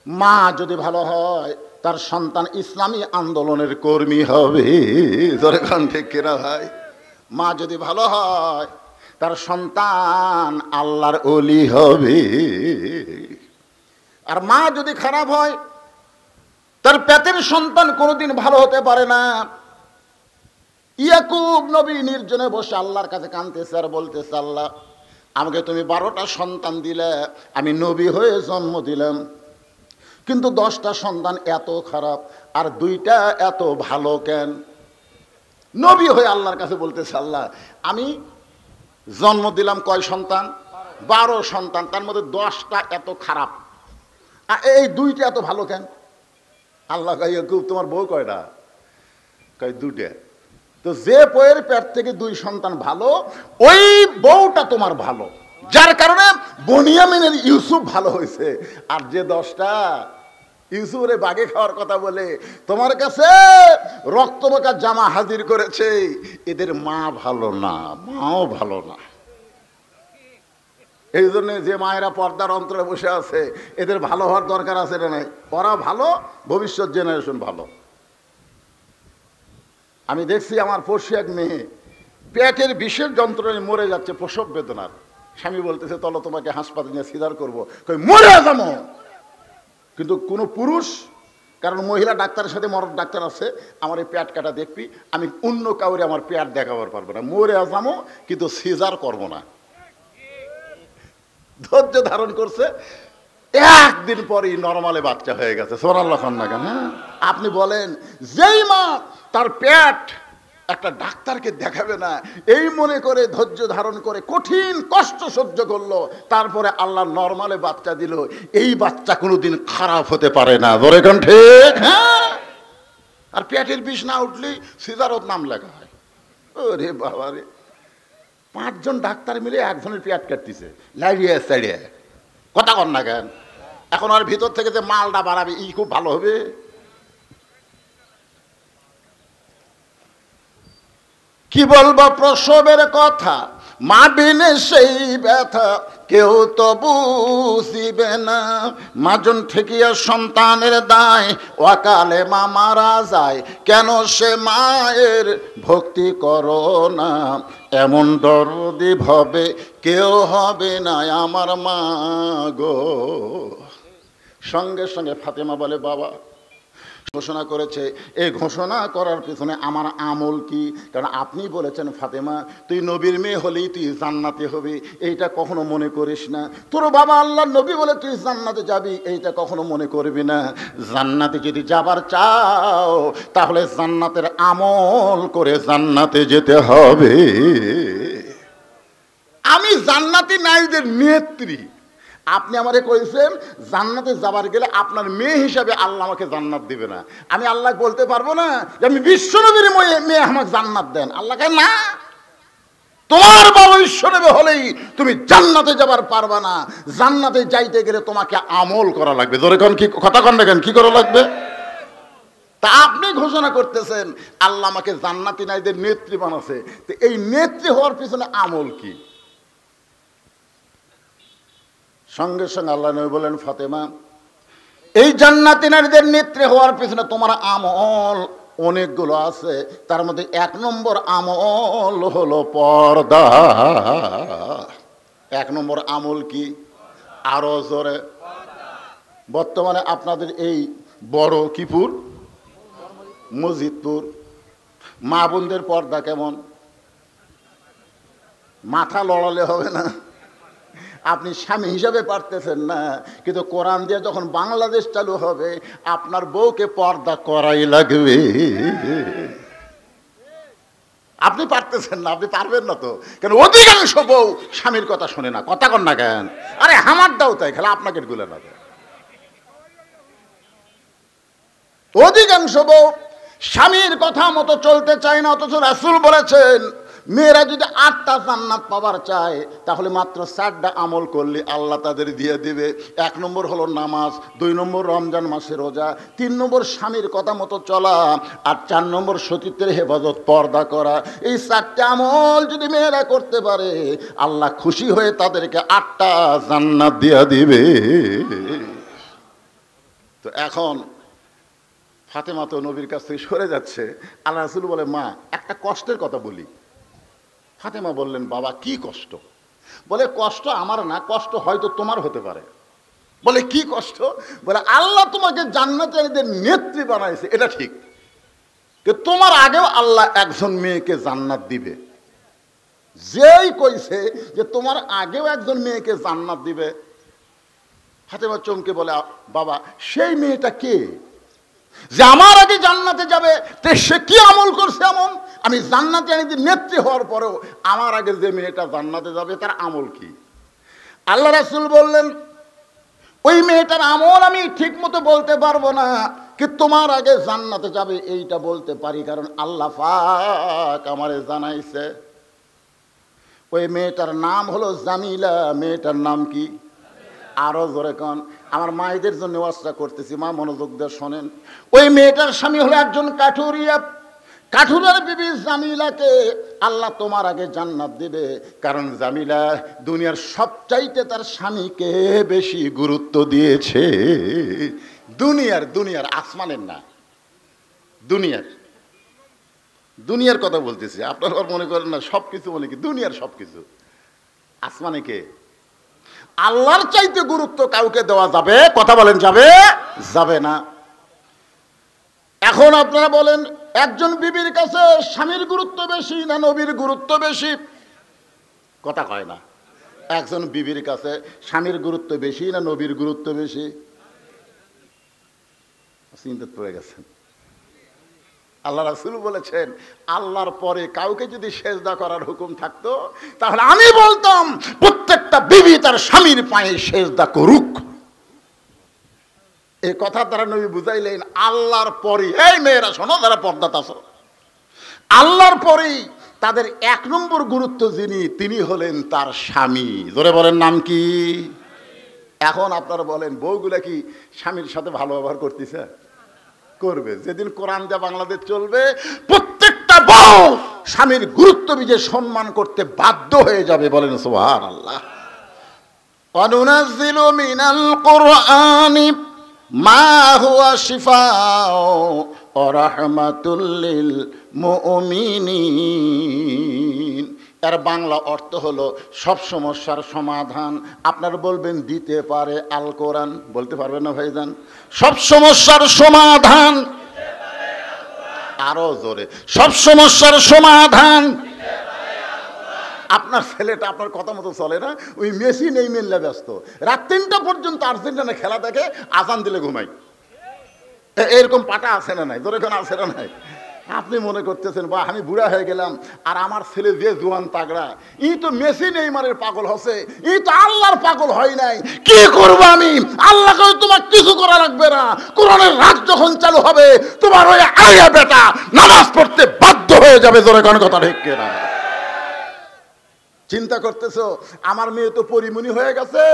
মা যদি ভালো হয় তার সন্তান ইসলামী আন্দোলনের কর্মী হবে। জোরে কোন ঠিক কিনা ভাই? মা যদি ভালো হয় তার সন্তান আল্লাহর ওলি হবে। আর মা যদি খারাপ হয় তার পেটের সন্তান কোনোদিন ভালো হতে পারে না। ইয়াকুব নবী নির্জনে বসে আল্লাহর কাছে কাঁদতেছে আর বলতেছে, আল্লাহ আমাকে তুমি 12টা সন্তান দিলে, আমি নবী হয়ে জন্ম দিলাম, কিন্তু 10টা সন্তান এত খারাপ আর 2টা এত ভালো কেন? নবী হয়ে আল্লাহর কাছে বলতেছে, আল্লাহ আমি জন্ম দিলাম কয় সন্তান? 12 সন্তান, তার মধ্যে 10টা এত খারাপ আর এই 2টা এত ভালো কেন? আল্লাহ কয়, ইয়াকুব তোমার বউ কয়টা? কয় 2টা। তো যে বউয়ের পেট থেকে 2 সন্তান ভালো, ওই বউটা তোমার ভালো। যার কারণে বনিয়ামিনের ইউসুফ ভালো হয়েছে। আর যে 10টা ইউসুফের বাগে খাওয়ার কথা বলে তোমার কাছে রক্তমাখা জামা হাজির করেছে, এদের মা ভালো না, মাও ভালো না। এই জন্য যে মায়েরা পর্দার অন্তরে বসে আছে, এদের ভালো হওয়ার দরকার আছে না নাই? ওরা ভালো, ভবিষ্যৎ জেনারেশন ভালো। আমি দেখছি আমার পড়শি এক মেয়ে পেটের বিশেষ যন্ত্রণায় মরে যাচ্ছে, প্রসব বেদনার। স্বামী বলতেছে চলো তোমাকে হাসপাতালে নিয়ে সিজার করবো, মরে যাবো। কিন্তু কোনো পুরুষ, কারণ মহিলা ডাক্তারের সাথে মরদ ডাক্তার আছে, আমার এই পেট কাটা দেখবি, আমি অন্য কাউরে আমার পেট দেখাবার পারবো না, মরে যাবো কিন্তু সিজার করবো না। ধৈর্য ধারণ করছে, একদিন পরই নরমালে বাচ্চা হয়ে গেছে। সুবহানাল্লাহ না কেন? আপনি বলেন যেই মা তার পেট একটা ডাক্তারকে দেখাবে না এই মনে করে ধৈর্য ধারণ করে কঠিন কষ্ট সহ্য করলো, তারপরে আল্লাহ নরমালে বাচ্চা দিল, এই বাচ্চা কোনোদিন খারাপ হতে পারে না। ধরে কোন ঠিক? হ্যাঁ। আর পেটের বিষ না উঠলেই সিজারত নাম লেখা হয়। ওরে বাবা রে, 5 জন ডাক্তার মিলে একজনের পেট কাটতেছে, লাইড়িয়ে সাইড়িয়ে। কথা কর না কেন? এখন আর ভিতর থেকে যে মালটা বাড়াবে ই খুব ভালো হবে। কি বলবো প্রসবের কথা, মা বিনে সেই ব্যথা কেউ তো বুঝিবে না। মাজন ঠেকিয়া সন্তানের দায়, অকালে মা মারা যায়, কেন সে মায়ের ভক্তি করো না। এমন দরদি ভবে কেউ হবে না আমার মা গো। সঙ্গে সঙ্গে ফাতেমা বলে বাবা ঘোষণা করেছে, এই ঘোষণা করার পিছনে আমার আমল কি? কারণ আপনি বলেছেন ফাতেমা তুই নবীর মেয়ে হলেই তুই জান্নাতে হবি, এইটা কখনো মনে করিস না। তোর বাবা আল্লাহর নবী বলে তুই জান্নাতে যাবি, এইটা কখনো মনে করবি না। জান্নাতে যদি যাবার চাও তাহলে জান্নাতের আমল করে জান্নাতে যেতে হবে। আমি জান্নাতি নারীদের নেত্রী, আপনি আমারে কইছেন জান্নাতে যাবার গেলে আপনার মেয়ে হিসাবে আল্লাহ আমাকে জান্নাত দিবে না। আমি আল্লাহ বলতে পারবো না যে আমি বিশ্বনবীর মেয়ে আমাকে জান্নাত দেন। আল্লাহকে না, তোমার বাবা বিশ্বনবী হলেই তুমি জান্নাতে যাবার পারবা না। জান্নাতে যাইতে গেলে তোমাকে আমল করা লাগবে। ধরে কোন কি কথা কন দেখেন কি করা লাগবে? তা আপনি ঘোষণা করতেছেন আল্লাহ আমাকে জান্নাতি নারীদের নেত্রী বানাচ্ছে, তো এই নেত্রী হওয়ার পিছনে আমল কি? সঙ্গে সঙ্গে আল্লাহ নবী বলেন ফাতেমা এই জান্নাতি নারীদের নেত্রী হওয়ার পিছনে তোমার আমল অনেকগুলো আছে, তার মধ্যে 1 নম্বর আমল হলো পর্দা। 1 নম্বর আমল কি? আরো জোরে। বর্তমানে আপনাদের এই বড় কিপুর মসজিদপুর মা বোনদের পর্দা কেমন? মাথা লড়ালে হবে না। আপনি স্বামী হিসাবে পারতেছেন না, কিন্তু কোরআন দিয়ে যখন বাংলাদেশ চালু হবে আপনার বউকে পর্দা করাই লাগবে। আপনি পারতেছেন না, আপনি পারবেন না তো, কেন অধিকাংশ বউ স্বামীর কথা শোনে না। কথা কন না কেন? আরে আমার দাও তাই খেলা আপনাকে গুলে না। অধিকাংশ বউ স্বামীর কথা মতো চলতে চায় না, অথচ রাসূল বলেছেন মেয়েরা যদি 8টা জান্নাত পাবার চায় তাহলে মাত্র 4টা আমল করলে আল্লাহ তাদের দিয়ে দিবে। 1 নম্বর হলো নামাজ, 2 নম্বর রমজান মাসে রোজা, 3 নম্বর স্বামীর কথা মতো চলা, আর 4 নম্বর সতীত্বের হেফাজত পর্দা করা। এই 4টা আমল যদি মেয়েরা করতে পারে আল্লাহ খুশি হয়ে তাদেরকে 8টা জান্নাত দিয়ে দিবে। তো এখন ফাতেমা তো নবীর কাছ থেকে সরে যাচ্ছে। আল্লাহ রাসূল বলে মা একটা কষ্টের কথা বলি। ফাতেমা বললেন বাবা কি কষ্ট? বলে কষ্ট আমার না, কষ্ট হয়তো তোমার হতে পারে। বলে কি কষ্ট? বলে আল্লাহ তোমাকে জান্নাতীদের নেত্রী বানাইছে, এটা ঠিক, কিন্তু তোমার আগেও আল্লাহ একজন মেয়েকে জান্নাত দিবে। যেই কইছে যে তোমার আগেও একজন মেয়েকে জান্নাত দিবে, ফাতেমা চমকে বলে বাবা সেই মেয়েটা কে যে আমার আগে জান্নাতে যাবে? সে কি আমল করছে এমন? আমি জান্নাতে নেত্রী হওয়ার পরেও আমার আগে যে মেয়েটা জান্নাতে যাবে তার আমল কি? আল্লাহ রাসূল বললেন ওই মেয়েটার আমল আমি ঠিক মতো বলতে পারবো না, কি তোমার আগে জান্নাতে যাবে এইটা বলতে পারি, কারণ আল্লাহ পাক আমারে জানাইছে ওই মেয়েটার নাম হলো জামিলা। মেয়েটার নাম কি? আরো জোরে কন। আমার মায়েদের জন্য ওয়াজটা করতেছি, মা মনোযোগ দিয়ে শোনেন। ওই মেয়েটার স্বামী হলো একজন কাঠুরিয়া। কাঠুরার বিবি জামিলাকে আল্লাহ তোমার আগে জান্নাত দিবে, কারণ জামিলা দুনিয়ার সবচাইতে তার স্বামীকে বেশি গুরুত্ব দিয়েছে। দুনিয়ার আসমানের না, দুনিয়ার কথা বলতেছি। আপনারা মনে করেন না সব কিছু বলে কি দুনিয়ার সব কিছু। আসমানে কে? আল্লাহর চাইতে গুরুত্ব কাউকে দেওয়া যাবে? কথা বলেন, যাবে না। এখন আপনারা বলেন, একজন বিবির কাছে স্বামীর গুরুত্ব বেশি না নবীর গুরুত্ব বেশি? কথা কয় না। একজন বিবির কাছে স্বামীর গুরুত্ব বেশি না নবীর গুরুত্ব বেশি? চিন্তা পড়ে গেছেন। আল্লাহ রাসূল বলেছেন, আল্লাহর পরে কাউকে যদি সেজদা করার হুকুম থাকতো, তাহলে আমি বলতাম প্রত্যেকটা বিবি তার স্বামীর পায়ে সেজদা করুক। এই কথা দ্বারা নবী বুঝাইলেন আল্লাহর পরে, এই মেয়েরা শোনো যারা পর্দাতে আছো, আল্লাহর পরেই তাদের 1 নম্বর গুরুত্ব যিনি, তিনি হলেন তার স্বামী। জোরে বলেন, নাম কি? এখন আপনারা বলেন, বউগুলা কি স্বামীর সাথে ভালো ব্যবহার করতেছে? করবে। যেদিন কোরআন যা বাংলাদেশ চলবে, প্রত্যেকটা বউ স্বামীর গুরুত্ব বুঝে সম্মান করতে বাধ্য হয়ে যাবে। বলেন সুবহানাল্লাহ। অনুনাজ্জিলু মিনাল কুরআনি মা হুয়া শিফাউ ওয়া রাহমাতুল লিল মুমিনিন। এর বাংলা অর্থ হলো সব সমস্যার সমাধান। আপনারা বলবেন দিতে পারে আল কোরআন, বলতে পারবেন না ভাইজান? সব সমস্যার সমাধান, আরো জোরে, সব সমস্যার সমাধান। আপনার ছেলেটা আপনার কথা মতো চলে না, ওই মেসি নেইমার ব্যস্ত, রাত 3টা পর্যন্ত আর্জেন্টিনা খেলা দেখে, আজান দিলে ঘুমাই। এরকম পাটা আছে না নাই? জোরে কোন আছে না নাই? আপনি মনে করতেছেন বা আমি বুড়া হয়ে গেলাম, আর আমার ছেলে যে জোয়ান তাগড়া, ই তো মেসি নেইমারের পাগল হচ্ছে, ই তো আল্লাহর পাগল হয় নাই। কি করবো আমি? আল্লাহকে তোমার কিছু করা লাগবে না। কোরআনের রাত যখন চালু হবে, তোমার ওই আয়া বেটা নামাজ পড়তে বাধ্য হয়ে যাবে। জোরে কোন কথা ঠিক কিনা? চিন্তা করতেছো আমার মেয়ে তো পরিমণি হয়ে গেছে,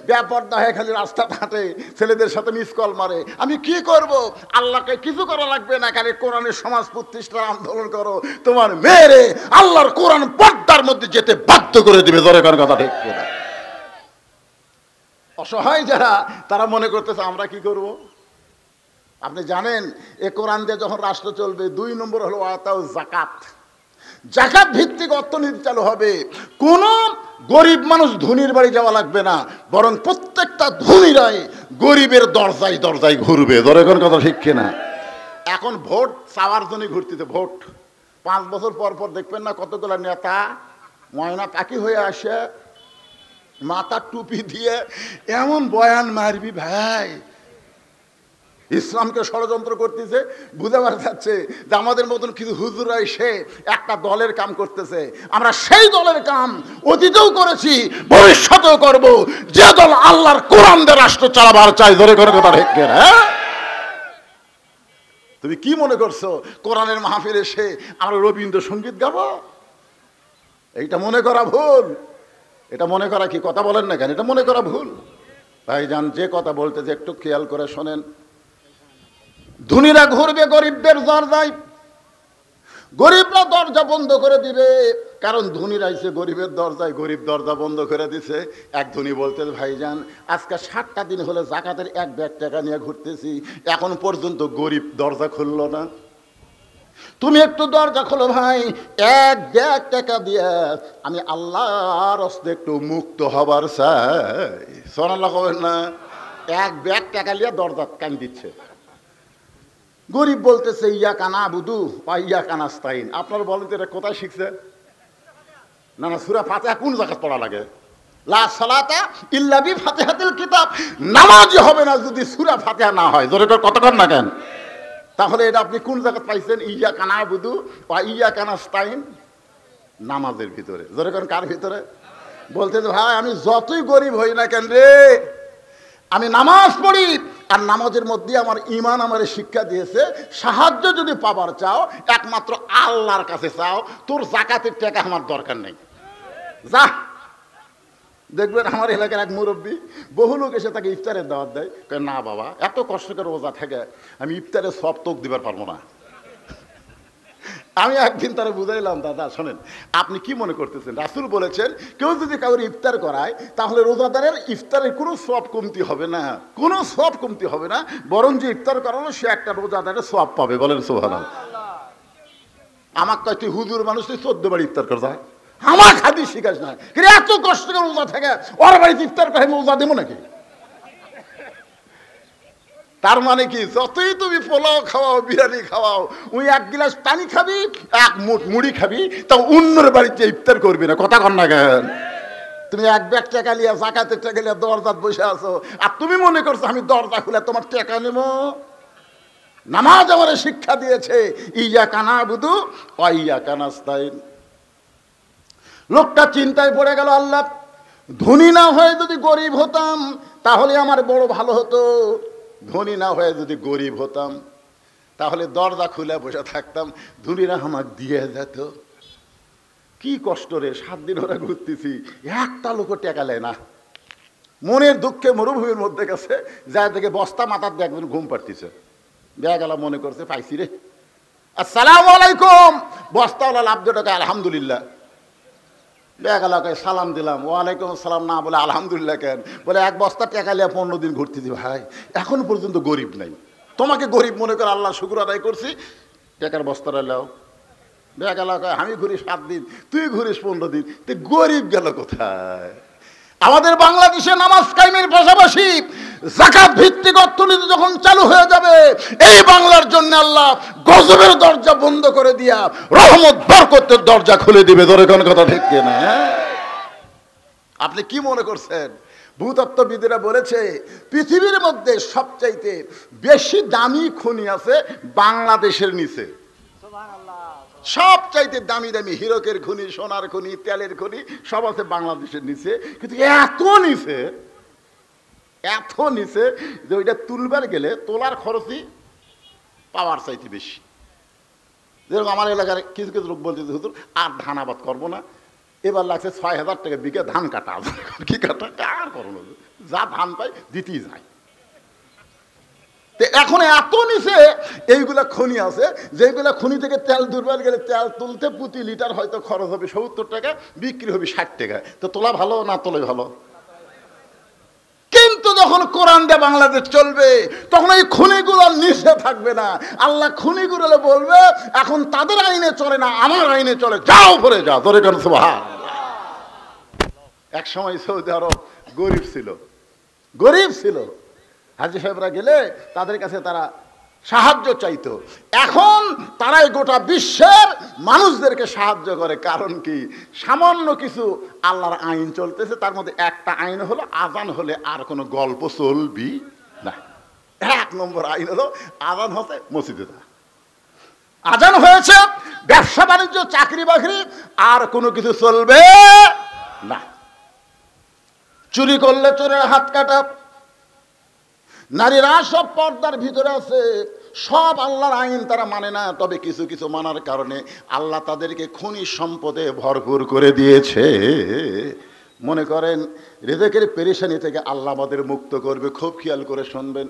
বেপরদা হয়ে খালি রাস্তা হাঁটে, ছেলেদের সাথে মিস কল মারে, আমি কি করব? আল্লাহকে কিছু করা লাগবে না, খালি কোরআনের সমাজ প্রতিষ্ঠার আন্দোলন করো, তোমার মেয়েরে আল্লাহর কোরআন পর্দার মধ্যে যেতে বাধ্য করে দিবে। জোরে কোন কথা ঠিক কিনা? অসহায় যারা, তারা মনে করতেছে আমরা কি করব? আপনি জানেন এ কোরআন দিয়ে যখন রাষ্ট্র চলবে, 2 নম্বর হলো আতাউ যাকাত। জাকাত ভিত্তিক অর্থনীতি চালু হবে। কোন গরিব মানুষ ধনীর বাড়ি যাওয়া লাগবে না, বরং প্রত্যেকটা ধনীরাই গরিবের দরজায় দরজায় ঘুরবে। ধরে কোন কথা ঠিক কিনা? এখন ভোট চাওয়ার জন্য ঘুরতেছে। ভোট 5 বছর পর পর দেখবেন না কতগুলো নেতা ময়না পাখি হয়ে আসে, মাথার টুপি দিয়ে এমন বয়ান মারবি ভাই, ইসলামকে ষড়যন্ত্র করতেছে। বুঝাবার যাচ্ছে যে আমাদের মতন কিছু হুজুরা এসে একটা দলের কাম করতেছে, আমরা সেই দলের কাম অতীতেও করেছি, ভবিষ্যতেও করব, যে দল আল্লাহর কোরআন দিয়ে রাষ্ট্র চালাবার চাই। ধরে করে কথা ঠিক কিনা? তুমি কি মনে করছো কোরআনের মাহফিলে এসে আমরা রবীন্দ্রসঙ্গীত গাবো? এইটা মনে করা ভুল। এটা মনে করা কি? কথা বলেন না কেন? এটা মনে করা ভুল। ভাইজান, যে কথা বলতেছে একটু খেয়াল করে শোনেন। ধনীরা ঘুরবে গরিবদের দরজায়, গরিবরা দরজা বন্ধ করে দিবে, কারণ ধনীরা এসে গরিবের দরজায়, গরিব দরজা বন্ধ করে দিছে। এক ধনী বলতে, ভাইজান আজকে 7টা দিন হলে জাকাতের 1 ব্যাগ টাকা নিয়ে ঘুরতেছি, এখন পর্যন্ত গরিব দরজা খুললো না। তুমি একটু দরজা খোলো ভাই, 1 ব্যাগ টাকা দিয়ে আমি আল্লাহর রাস্তায় একটু মুক্ত হবার চাই। সুবহানাল্লাহ কবেন না? 1 ব্যাগ টাকা নিয়ে দরজা কান দিচ্ছে। গরিব বলতেছে ইয়া কানা বুধু বা ইয়া কানাস্তাইন। আপনারা বলেন তো এটা কোথায় শিখছে? না না, সূরা ফাতিহা কোন জায়গায় পড়া লাগে? লা সালাতা ইল্লা বি ফাতিহাতিল কিতাব। নামাজই হবে না যদি সূরা ফাতিহা না হয়। জোরে করে কতক্ষণ না কেন? তাহলে এটা আপনি কোন জায়গায় পাইছেন? ইয়া কানা বুধু বা ইয়া কানাস্তাইন নামাজের ভিতরে। জোরে করে কার ভিতরে? বলতেছে ভাই আমি যতই গরিব হই না কেন রে, আমি নামাজ পড়ি, আর নামাজের মধ্যে আমার ঈমান আমারে শিক্ষা দিয়েছে, সাহায্য যদি পাবার চাও একমাত্র আল্লাহর কাছে চাও, তোর জাকাতের টাকা আমার দরকার নেই। যা দেখবেন আমার এলাকার এক মুরব্বী, বহু লোক এসে তাকে ইফতারের দাওয়াত দেয়, না বাবা এত কষ্ট করে রোজা থেকে আমি ইফতারের সব তোক দিবার পারবো না। আমি একদিন তারা বুঝাইলাম, দাদা শোনেন, আপনি কি মনে করতেছেন, রাসূল বলেছেন কেউ যদি কাউর ইফতার করায় তাহলে রোজাদারের ইফতারের কোনো সওয়াব কমতি হবে না, কোনো সওয়াব কমতি হবে না, বরং যে ইফতার করালো সে একটা রোজাদারের সওয়াব পাবে। বলেন সুবহানাল্লাহ। আমার কয় তুই হুজুর মানুষ, তুই 14 বার ইফতার কর, যায় আমার হাদিস শিখাস না, কিন্তু এত কষ্ট করে রোজা থাকে ওর বাড়িতে ইফতার করে আমি রোজা দেবো নাকি? তার মানে কি, যতই তুমি পোলাও খাওয়াও বিরিয়ানি খাওয়াও, ওই এক গিলাস পানি খাবি, এক মুঠ মুড়ি খাবি, তা অন্যের বাড়িতে ইফতার করবি না। কথা কন না কেন? তুমি এক ব্যাগ টাকা লিয়া জাকাতের টাকা লিয়া দরজাত বসে আছো, আর তুমি মনে করছো আমি দরজা খুলে তোমার টাকা নেব? নামাজ আমার শিক্ষা দিয়েছে ইয়াকা নাবুদু ওয়া ইয়াকা নাস্তাইন। লোকটা চিন্তায় পড়ে গেল, আল্লাহ ধনী না হয়ে যদি গরিব হতাম তাহলে আমার বড় ভালো হতো, ধনী না হয়ে যদি গরিব হতাম তাহলে দরজা খুলে বসে থাকতাম, ধনীরা আমাকে দিয়ে যেত। কি কষ্ট রে, 7 দিন ওরা ঘুরতেছি, একটা লোকও টাকা নেয় না। মনের দুঃখে মরুভূমির মধ্যে গেছে, যা থেকে বস্তা মাথার দিয়ে একজন ঘুম পাড়তেছে, দেখা গেল মনে করছে পাইছি রে, আসসালামু আলাইকুম, বস্তাওয়ালা লাভ টাকা আলহামদুলিল্লাহ। দেখা গেল সালাম দিলাম, ওয়ালাইকুম আসসালাম না বলে আলহামদুলিল্লাহ কেন? বলে এক বস্তা টাকা নিয়ে 15 দিন ঘুরতেছি ভাই, এখন পর্যন্ত গরিব নাই, তোমাকে গরিব মনে করে আল্লাহ শুকর আদায় করছি, টাকার বস্তাটা লাও। দেখা গেল আমি ঘুরি 7 দিন, তুই ঘুরিস 15 দিন, তুই গরিব গেল কোথায়? আমাদের বাংলাদেশে নামাজ কায়েমের পাশাপাশি যাকাত ভিত্তিক অর্থনীতি যখন চালু হয়ে যাবে, এই বাংলার জন্য আল্লাহ গজবের দরজা বন্ধ করে দিয়া রহমত বরকতের দরজা খুলে দিবে। ধরে কোন কথা ঠিক কিনা? আপনি কি মনে করছেন? ভূতত্ত্ববিদেরা বলেছে পৃথিবীর মধ্যে সবচাইতে বেশি দামি খনি আছে বাংলাদেশের নিচে। সবচাইতে দামি দামি হীরকের খনি, সোনার খনি, তেলের খনি সব আছে বাংলাদেশের নিচে, কিন্তু এত নিচে, এত নিচে যে ওইটা তুলবার গেলে তোলার খরচই পাওয়ার চাইতে বেশি। যেরকম আমার এলাকার কিছু কিছু লোক বলছে হুজুর আর ধান আবাদ করবো না, এবার লাগছে 6,000 টাকা বিঘা ধান কাটা। কি কাটা কার করোনা, যা ধান পাই দিতেই যায়। এখন এত নিচে এইগুলা খনি আছে, যেগুলা খনি থেকে তেল দুর্বার গেলে তেল তুলতে প্রতি লিটার হয়তো খরচ হবে 70 টাকা, বিক্রি হবে 60 টাকা। তো তোলা ভালো না তোলে ভালো? কিন্তু যখন কোরআন দিয়ে বাংলাদেশ চলবে তখন এই খনিগুলো নিচে থাকবে না। আল্লাহ খনিগুলো বলবে এখন তাদের আইনে চলে না, আমার আইনে চলে, যাও উপরে যাও। ধরে কেন সুবহানাল্লাহ। এক সময় সৌদি আরব গরিব ছিল, গরিব ছিল, হাজী সাহেবরা গেলে তাদের কাছে তারা সাহায্য চাইতো। এখন তারাই গোটা বিশ্বের মানুষদেরকে সাহায্য করে। কারণ কি? সামান্য কিছু আল্লাহর আইন চলতেছে, তার মধ্যে একটা আইন হলো আজান হলে আর কোনো গল্প চলবি না। 1 নম্বর আইন হলো আজান হচ্ছে মসজিদে, আজান হয়েছে, ব্যবসা বাণিজ্য চাকরি বাকরি আর কোনো কিছু চলবে না। চুরি করলে চোরের হাত কাটা, নারীরা সব পর্দার ভিতরে আছে, সব আল্লাহর আইন তারা মানে না। তবে কিছু কিছু মানার কারণে আল্লাহ তাদেরকে খনিজ সম্পদে ভরপুর করে দিয়েছে। মনে করেন রিজেকের পেরেশানি থেকে আল্লাহ আমাদের মুক্ত করবে, খুব খেয়াল করে শুনবেন।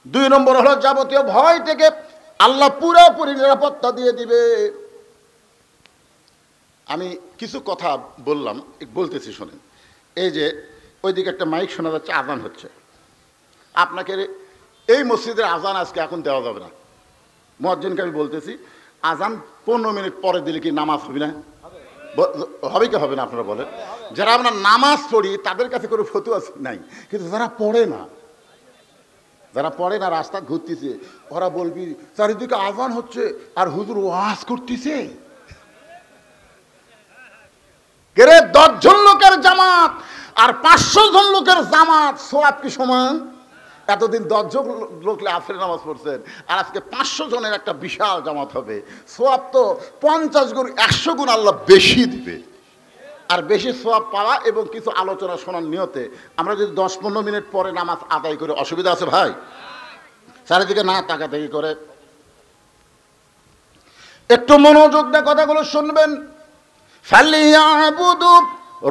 2 নম্বর হলো যাবতীয় ভয় থেকে আল্লাহ পুরোপুরি নিরাপত্তা দিয়ে দিবে। আমি কিছু কথা বললাম, বলতেছি শোনেন। এই যে ওইদিকে একটা মাইক শোনা যাচ্ছে, আজান হচ্ছে। আপনাকে এই মসজিদের আজান আজকে এখন দেওয়া যাবে না। মুয়াজ্জিনকে আমি বলতেছি আজান 15 মিনিট পরে দিলে কি নামাজ হবে না? হবে কি হবে না আপনারা বলেন? যারা আমরা নামাজ পড়ি তাদের কাছে কোনো ফতোয়া নাই, কিন্তু যারা পড়ে না, যারা পড়ে না রাস্তা ঘুরতেছে, ওরা বলবি চারিদিকে আজান হচ্ছে আর হুজুর ওয়াজ করতেছে। 10 জন লোকের জামাত আর 500 জন লোকের জামাত সওয়াব কি সমান? এতদিন 10 জন লোক আসরের নামাজ পড়ছেন, আর আজকে 500 জনের একটা বিশাল জামাত হবে। সওয়াব তো 50 গুণ 100 গুণ আল্লাহ বেশি দিবে। আর বেশি সওয়াব পাওয়া এবং কিছু আলোচনা শোনার নিয়তে আমরা যদি 10-15 মিনিট পরে নামাজ আদায় করে, অসুবিধা আছে ভাই? চারিদিকে না তাকাতাকি করে একটু মনোযোগ দিয়ে কথাগুলো শুনবেন। ফালিয়াবুদু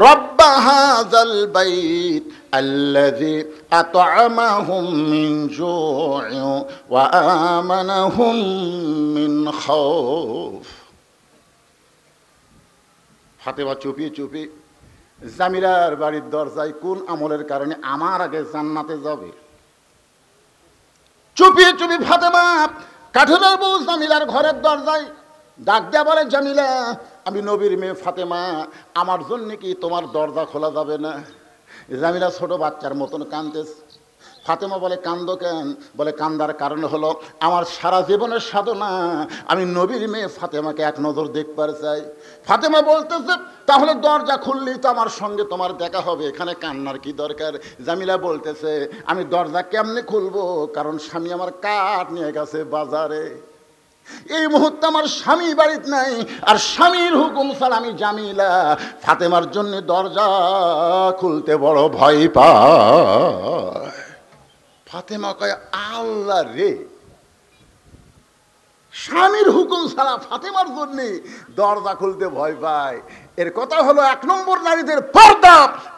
রব্বা হাযাল বাইত আল্লাযী আত'আমাহুম মিন জু'ইন ওয়া আমানাহুম মিন খাউফ। ফাতেমা চুপি চুপি জামিলার বাড়ির দরজায় কোন আমলের কারণে আমার আগে জান্নাতে যাবে, চুপি চুপি ফাতেমা কাঠুরের বউ জামিলার ঘরের দরজায় ডাক দেয়া বলে, জামিলা, আমি নবীর মেয়ে ফাতেমা, আমার জন্য কি তোমার দরজা খোলা যাবে না? জামিলা ছোট বাচ্চার মতন কাঁদতেছে। ফাতেমা বলে, কান্দো কেন? বলে, কান্দার কারণ হলো আমার সারা জীবনের সাধনা আমি নবীর মেয়ে ফাতেমাকে এক নজর দেখবার চাই। ফাতেমা বলতেছে, তাহলে দরজা খুললেই তো আমার সঙ্গে তোমার দেখা হবে, এখানে কান্নার কি দরকার? জামিলা বলতেছে, আমি দরজা কেমনে খুলবো, কারণ স্বামী আমার কাঠ নিয়ে গেছে বাজারে, এই মুহূর্তে আমার স্বামী বাড়িতে নাই, আর স্বামীর হুকুম ছাড়া আমি জামিলা ফাতেমার জন্য দরজা খুলতে বড় ভয় পায়। ফাতেমা কয়, আল্লাহ রে, স্বামীর হুকুম ছাড়া ফাতেমার জন্য দরজা খুলতে ভয় পায়। এর কথা হলো 1 নম্বর নারীদের পর্দা,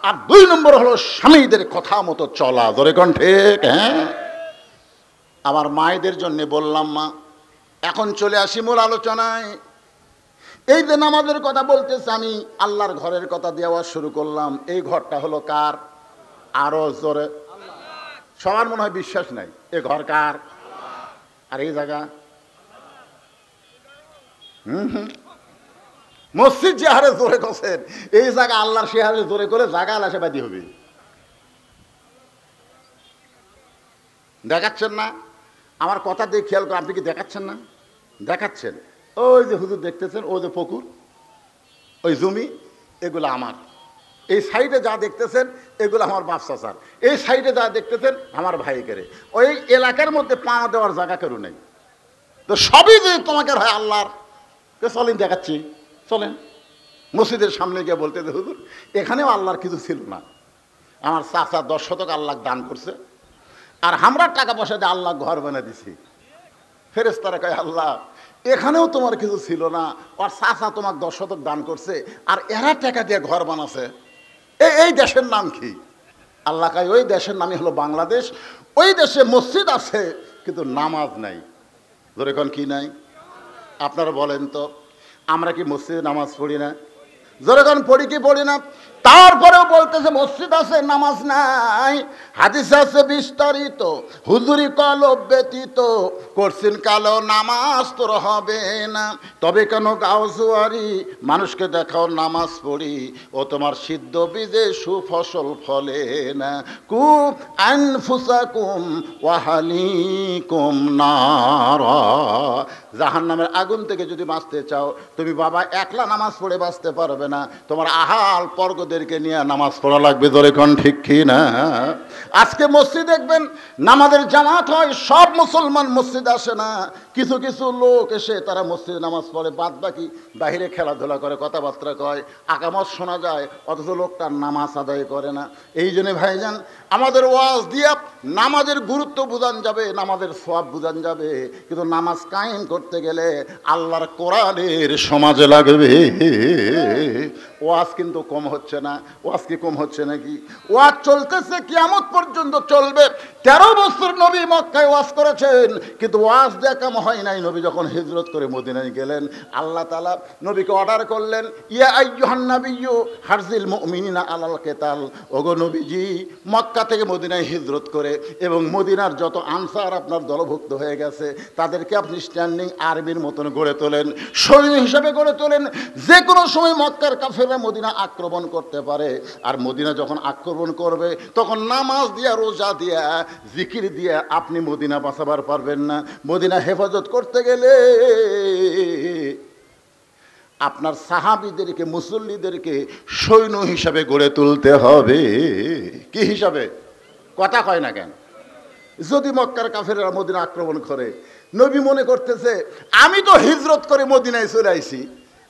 আর 2 নম্বর হলো স্বামীদের কথা মতো চলা। ধরে কোন ঠিক? হ্যাঁ, আমার মায়েদের জন্য বললাম। মা, এখন চলে আসি মূল আলোচনায়। এই যে নামাজের কথা বলতেছে, আমি আল্লাহর ঘরের কথা দেওয়া শুরু করলাম। এই ঘরটা হলো কার? আরো জোরে। সবার মনে হয় বিশ্বাস নাই, এ ঘর কার? আর এই জায়গা মসজিদ যে হারে জোরে করছেন, এই জায়গা আল্লাহর সে হারে জোরে করে জায়গা আলাসেবাদী হবে। দেখাচ্ছেন না? আমার কথা দিয়ে খেয়াল করে, আপনি কি দেখাচ্ছেন না? দেখাচ্ছেন। ওই যে হুজুর দেখতেছেন, ওই যে পুকুর, ওই জমি, এগুলো আমার। এই সাইডে যা দেখতেছেন এগুলো আমার বাপ চাচার, এই সাইডে যা দেখতেছেন আমার ভাই করে। ওই এলাকার মধ্যে পা দেওয়ার জায়গা কেউ নেই। তো সবই যদি তোমাকে হয় আল্লাহর, চলেন দেখাচ্ছি, চলেন। মসজিদের সামনে গিয়ে বলতে, হুজুর এখানেও আল্লাহর কিছু ছিল না, আমার চাচা 10 শতক আল্লাহ দান করছে, আর আমরা টাকা পয়সা দিয়ে আল্লাহ ঘর বানিয়ে দিছি। ফেরেশতারা কয়, আল্লাহ এখানেও তোমার কিছু ছিল না, আর চাচা তোমাকে 10 শতক দান করছে, আর এরা টাকা দিয়ে ঘর বানাছে, এই দেশের নাম কি? আল্লাহ কয়, ওই দেশের নামই হলো বাংলাদেশ। ওই দেশে মসজিদ আছে কিন্তু নামাজ নাই। ধরে কোন কি নাই? আপনারা বলেন তো, আমরা কি মসজিদে নামাজ পড়ি না? যখন পড়ি কি পড়ি না? তারপরেও বলতেছে মসজিদ আছে, নামাজ নাই। হাদিস আছে বিস্তারিত, হুজুরি কলব ব্যতীত করছেন কালো, নামাজ তোর হবে না। তবে কেন গাও জুয়ারি, মানুষকে দেখাও নামাজ পড়ি, ও তোমার সিদ্ধ বীজে সুফসল ফলে না। কুম আনফুসাকুম ওয়াহালিকুম নারা, জাহান্নামের আগুন থেকে যদি বাঁচতে চাও, তুমি বাবা একলা নামাজ পড়ে বাঁচতে পারবে না, তোমার আহাল পর্গদেরকে নিয়ে নামাজ পড়া লাগবে। ধরে কোন ঠিক কি না? আজকে মসজিদ দেখবেন নামাজের জামাত হয়, সব মুসলমান মসজিদ আসে না, কিছু কিছু লোক এসে তারা মসজিদে নামাজ পড়ে, বাদ বাকি বাইরে খেলাধুলা করে, কথাবার্তা কয়, আকামত শোনা যায়, অথচ লোকটার নামাজ আদায় করে না। এই জন্য ভাইজান, আমাদের ওয়াজ দিয়া নামাজের গুরুত্ব বোঝান যাবে, নামাজের সওয়াব বোঝান যাবে, কিন্তু নামাজ কায়েম করতে গেলে আল্লাহর কোরআনের সমাজে লাগবে। ওয়াজ কিন্তু কম হচ্ছে না। ওয়াজ কি কম হচ্ছে নাকি? ওয়াজ চলতেছে, কিয়ামত পর্যন্ত চলবে। 13 বছর নবী মক্কায় ওয়াজ করেছেন, কিন্তু ওয়াজ দেয়া কাম হয় নাই। নবী যখন হিজরত করে মদিনায় গেলেন, আল্লাহ তাআলা নবীকে অর্ডার করলেন, ইয়া আইয়ুহান নাবিয়্যু হারজিল মুমিনিনা আলাল কিতাল। ওগো নবীজি, মক্কা থেকে মদিনায় হিজরত করে এবং মদিনার যত আনসার আপনার দলভুক্ত হয়ে গেছে, তাদেরকে আপনি স্ট্যান্ডিং আর্মির মতন গড়ে তোলেন, সৈন্য হিসাবে গড়ে তোলেন। যে কোনো সময় মক্কার কাফেররা মদিনা আক্রমণ করতে পারে, আর মদিনা যখন আক্রমণ করবে তখন নামাজ দিয়া, রোজা দিয়া, জিকির দিয়া আপনি মদিনা বাঁচাবার পারবেন না। মদিনা হেফাজত করতে গেলে আপনার সাহাবীদেরকে, মুসল্লিদেরকে সৈন্য হিসাবে গড়ে তুলতে হবে। কি হিসাবে? কথা কয় না কেন? যদি মক্কার কাফেররা মদিনা আক্রমণ করে, নবী মনে করতেছে আমি তো হিজরত করে মদিনায় চলে আইছি,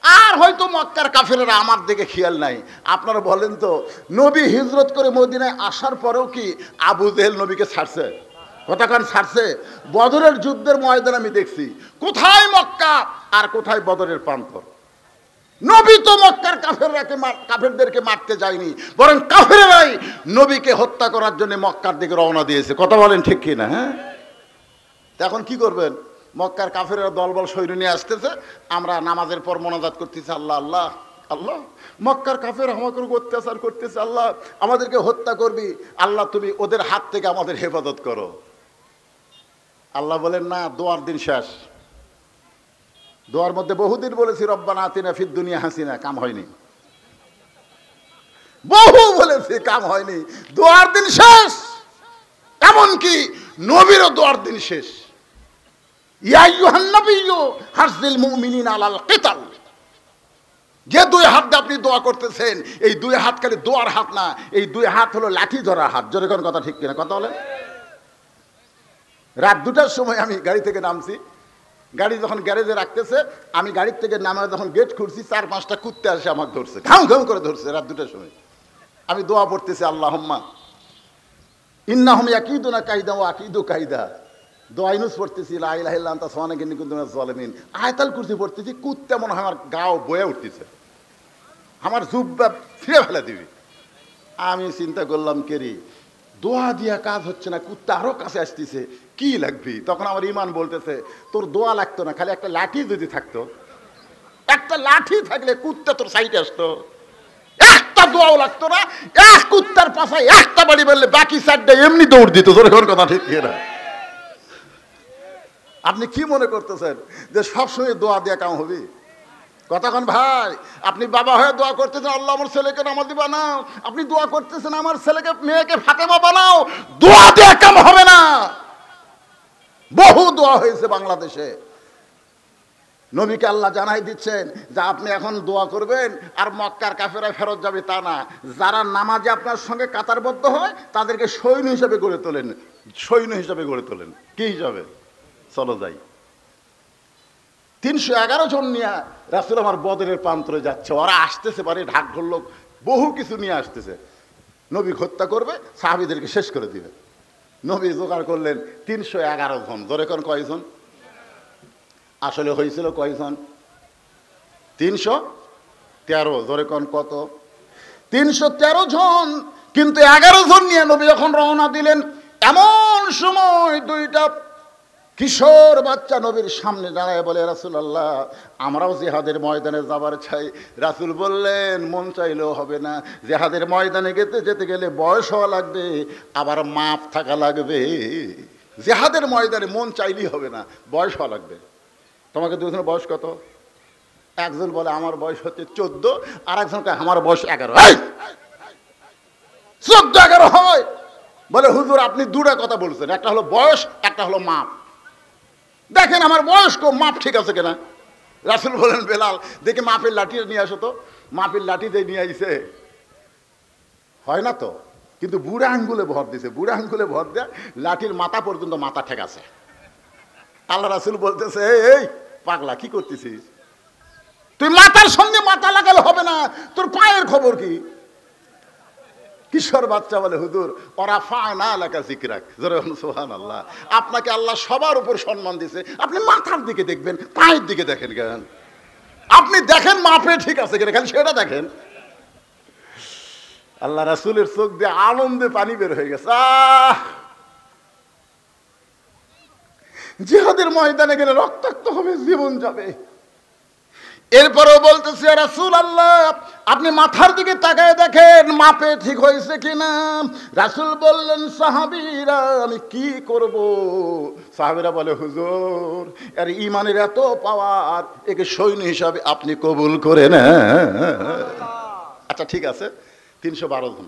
আর হয়তো মক্কার কাফেররা আমার দিকে খেয়াল নাই। আপনারা বলেন তো, নবী হিজরত করে মদিনায় আসার পরেও কি আবু জেহেল নবীকে ছাড়ছে? কতক্ষণ ছাড়ছে? বদরের যুদ্ধের ময়দান আমি দেখছি, কোথায় মক্কা আর কোথায় বদরের প্রান্তর। নবী তো মক্কার কাফেরদেরকে মারতে যায়নি, বরং কাফেররাই নবীকে হত্যা করার জন্য মক্কার দিকে রওনা দিয়েছে। কথা বলেন ঠিক কিনা? হ্যাঁ, এখন কি করবেন? মক্কার কাফেররা দলবল সৈন্য নিয়ে আসতেছে, আমরা নামাজের পর মোনাজাত করতেছি, আল্লাহ আল্লাহ আল্লাহ, মক্কার কাফের আমাকে অত্যাচার করতেছে, আল্লাহ আমাদেরকে হত্যা করবি, আল্লাহ তুমি ওদের হাত থেকে আমাদের হেফাজত করো। আল্লাহ বলেন না, দোয়ার দিন শেষ। দোয়ার মধ্যে বহুদিন বলেছি রব্বানা আতিনা ফিদ দুনিয়া হাসিনা, কাম হয়নি। বহু বলেছি, কাম হয়নি। দোয়ার দিন শেষ। এমনকি নবীরও দোয়ার দিন শেষ। ইয়া আইয়ুহান নাবিয়্যু হারজিল মুমিনিনা আলাল কিতাল। যে দুই হাত দিয়ে আপনি দোয়া করতেছেন, এই দুই হাত খালি দোয়ার হাত না, এই দুই হাত হলো লাঠি ধরার হাত। জোরে কোন কথা ঠিক কিনা? কথা বলে। রাত 2টার সময় আমি গাড়ি থেকে নামছি, গাড়ি যখন গ্যারেজে রাখতেছে, আমি গাড়ির থেকে নামে যখন গেট খুলছি, 4-5টা কুত্তে আসে আমাকে ধরছে, ঘাম ঘাম করে ধরছে রাত 2টার সময়। আমি দোয়া পড়তেছি, আল্লাহুম্মা ইন্নাহুম ইয়াকিদুনা কাইদা ওয়া আকিদু কাইদা। দোয়া ইউনুস পড়তেছি, লা ইলাহা ইল্লা আনতা সুবহানাকা ইন্নী কুনতু মিনাজ জালিমিন। আয়াতুল কুরসি পড়তেছি, কুত্তে মনে হয় আমার গাও বয়ে উঠতেছে, আমার জুব্বা ছিঁড়ে ফেলে দিবি। আমি চিন্তা করলাম, কেরি দোয়া দিয়া কাজ হচ্ছে না, কুত্তা আরো কাছে আসতেছে, কি লাগবি? তখন আমার ইমান বলতেছে, তোর দোয়া লাগতো না, খালি একটা লাঠি যদি থাকতো, একটা লাঠি থাকলে কুত্তা তোর সাইডে আসতো, একটা দোয়াও লাগতো না। এক কুত্তার পাশায় একটা বাড়ি বললে বাকি 4টা এমনি দৌড় দিত। তোর এখন কথা ঠিক না? আপনি কি মনে করতেছেন যে সবসময় দোয়া দিয়া কাম হবে? কতক্ষণ ভাই, আপনি বাবা হয়ে দোয়া করতেছেন, আল্লাহ আমার ছেলেকে নামাজি বানাও, আপনি দোয়া করতেছেন আমার ছেলেকে মেয়েকে ফাতেমা বানাও, দোয়া দিয়ে কাম হবে না। বহু দোয়া হয়েছে বাংলাদেশে। নবীকে আল্লাহ জানাই দিচ্ছেন যে আপনি এখন দোয়া করবেন আর মক্কার কাফেরা ফেরত যাবে, তা না। যারা নামাজে আপনার সঙ্গে কাতারবদ্ধ হয় তাদেরকে সৈন্য হিসাবে গড়ে তোলেন, সৈন্য হিসাবে গড়ে তোলেন। কি হিসাবে? চলো যাই। 311 জন নিয়ে রাসূল আমার বদরের প্রান্তরে যাচ্ছে, ওরা আসতেছে, পারে ঢাকঢোল লোক বহু কিছু নিয়ে আসতেছে, নবী হত্যা করবে, সাহাবীদেরকে শেষ করে দিবে। নবী জোগাড় করলেন 311 জন। জোরে কোন কয়জন? আসলে হয়েছিল কয়জন? 313। জোরে কোন কত? 313 জন। কিন্তু 11 জন নিয়ে নবী যখন রওনা দিলেন, এমন সময় 2টা কিশোর বাচ্চা নবীর সামনে দাঁড়ায় বলে, রাসূলুল্লাহ আমরাও জিহাদের ময়দানে যাবার চাই। রাসূল বললেন, মন চাইলেও হবে না, জিহাদের ময়দানে যেতে গেলে বয়স হওয়া লাগবে, আবার মাপ থাকা লাগবে। জিহাদের ময়দানে মন চাইলেই হবে না, বয়স হওয়া লাগবে। তোমাকে দুজনের বয়স কত? একজন বলে আমার বয়স হচ্ছে 14, আর একজন আমার বয়স 11। 14-11 হয়? বলে হুজুর আপনি 2টা কথা বলছেন, একটা হলো বয়স, একটা হলো মাপ। দেখেন আমার বয়স কম, মাপ ঠিক আছে কিনা? রাসূল বলেন, বেলাল দেখি মাপের লাঠি নিয়ে আসো তো। মাপের লাঠি দিয়ে নিয়ে আইছে, হয় না তো, কিন্তু বুড়া আঙ্গুলে ভর দিছে, বুড়া আঙ্গুলে ভর দেয় লাঠির মাথা পর্যন্ত মাথা ঠেকাছে। আল্লাহ রাসূল বলতেছে, এই পাগলা কি করতেছিস? তুই মাথার সঙ্গে মাথা লাগালে হবে না, তোর পায়ের খবর কি? কিশোর বাচ্চা বলে, হুজুর ওরা ফানা এলাকা জিকরাক। জোরে সুবহানাল্লাহ। আপনাকে আল্লাহ সবার উপর সম্মান দিয়েছে, আপনি মাথার দিকে দেখবেন, পায়ের দিকে দেখেন কেন? আপনি দেখেন মাপে ঠিক আছে কিনা, খালি সেটা দেখেন। আল্লাহ রাসূলের চোখ দিয়ে আনন্দে পানি বের হয়ে গেছে। জিহাদের ময়দানে গেলে রক্তাক্ত হবে, জীবন যাবে। এরপরেও বলতেছে, রাসূলুল্লাহ আপনি মাথার দিকে তাকায় দেখেন মাপে ঠিক হয়েছে কিনা। রাসূল বললেন, সাহাবীরা আমি কি করব? সাহাবীরা বলে, হুজুর এর ঈমানের এত পাওয়ার, একে সৈন্য হিসাবে আপনি কবুল করে নেন। আচ্ছা ঠিক আছে, 312 জন।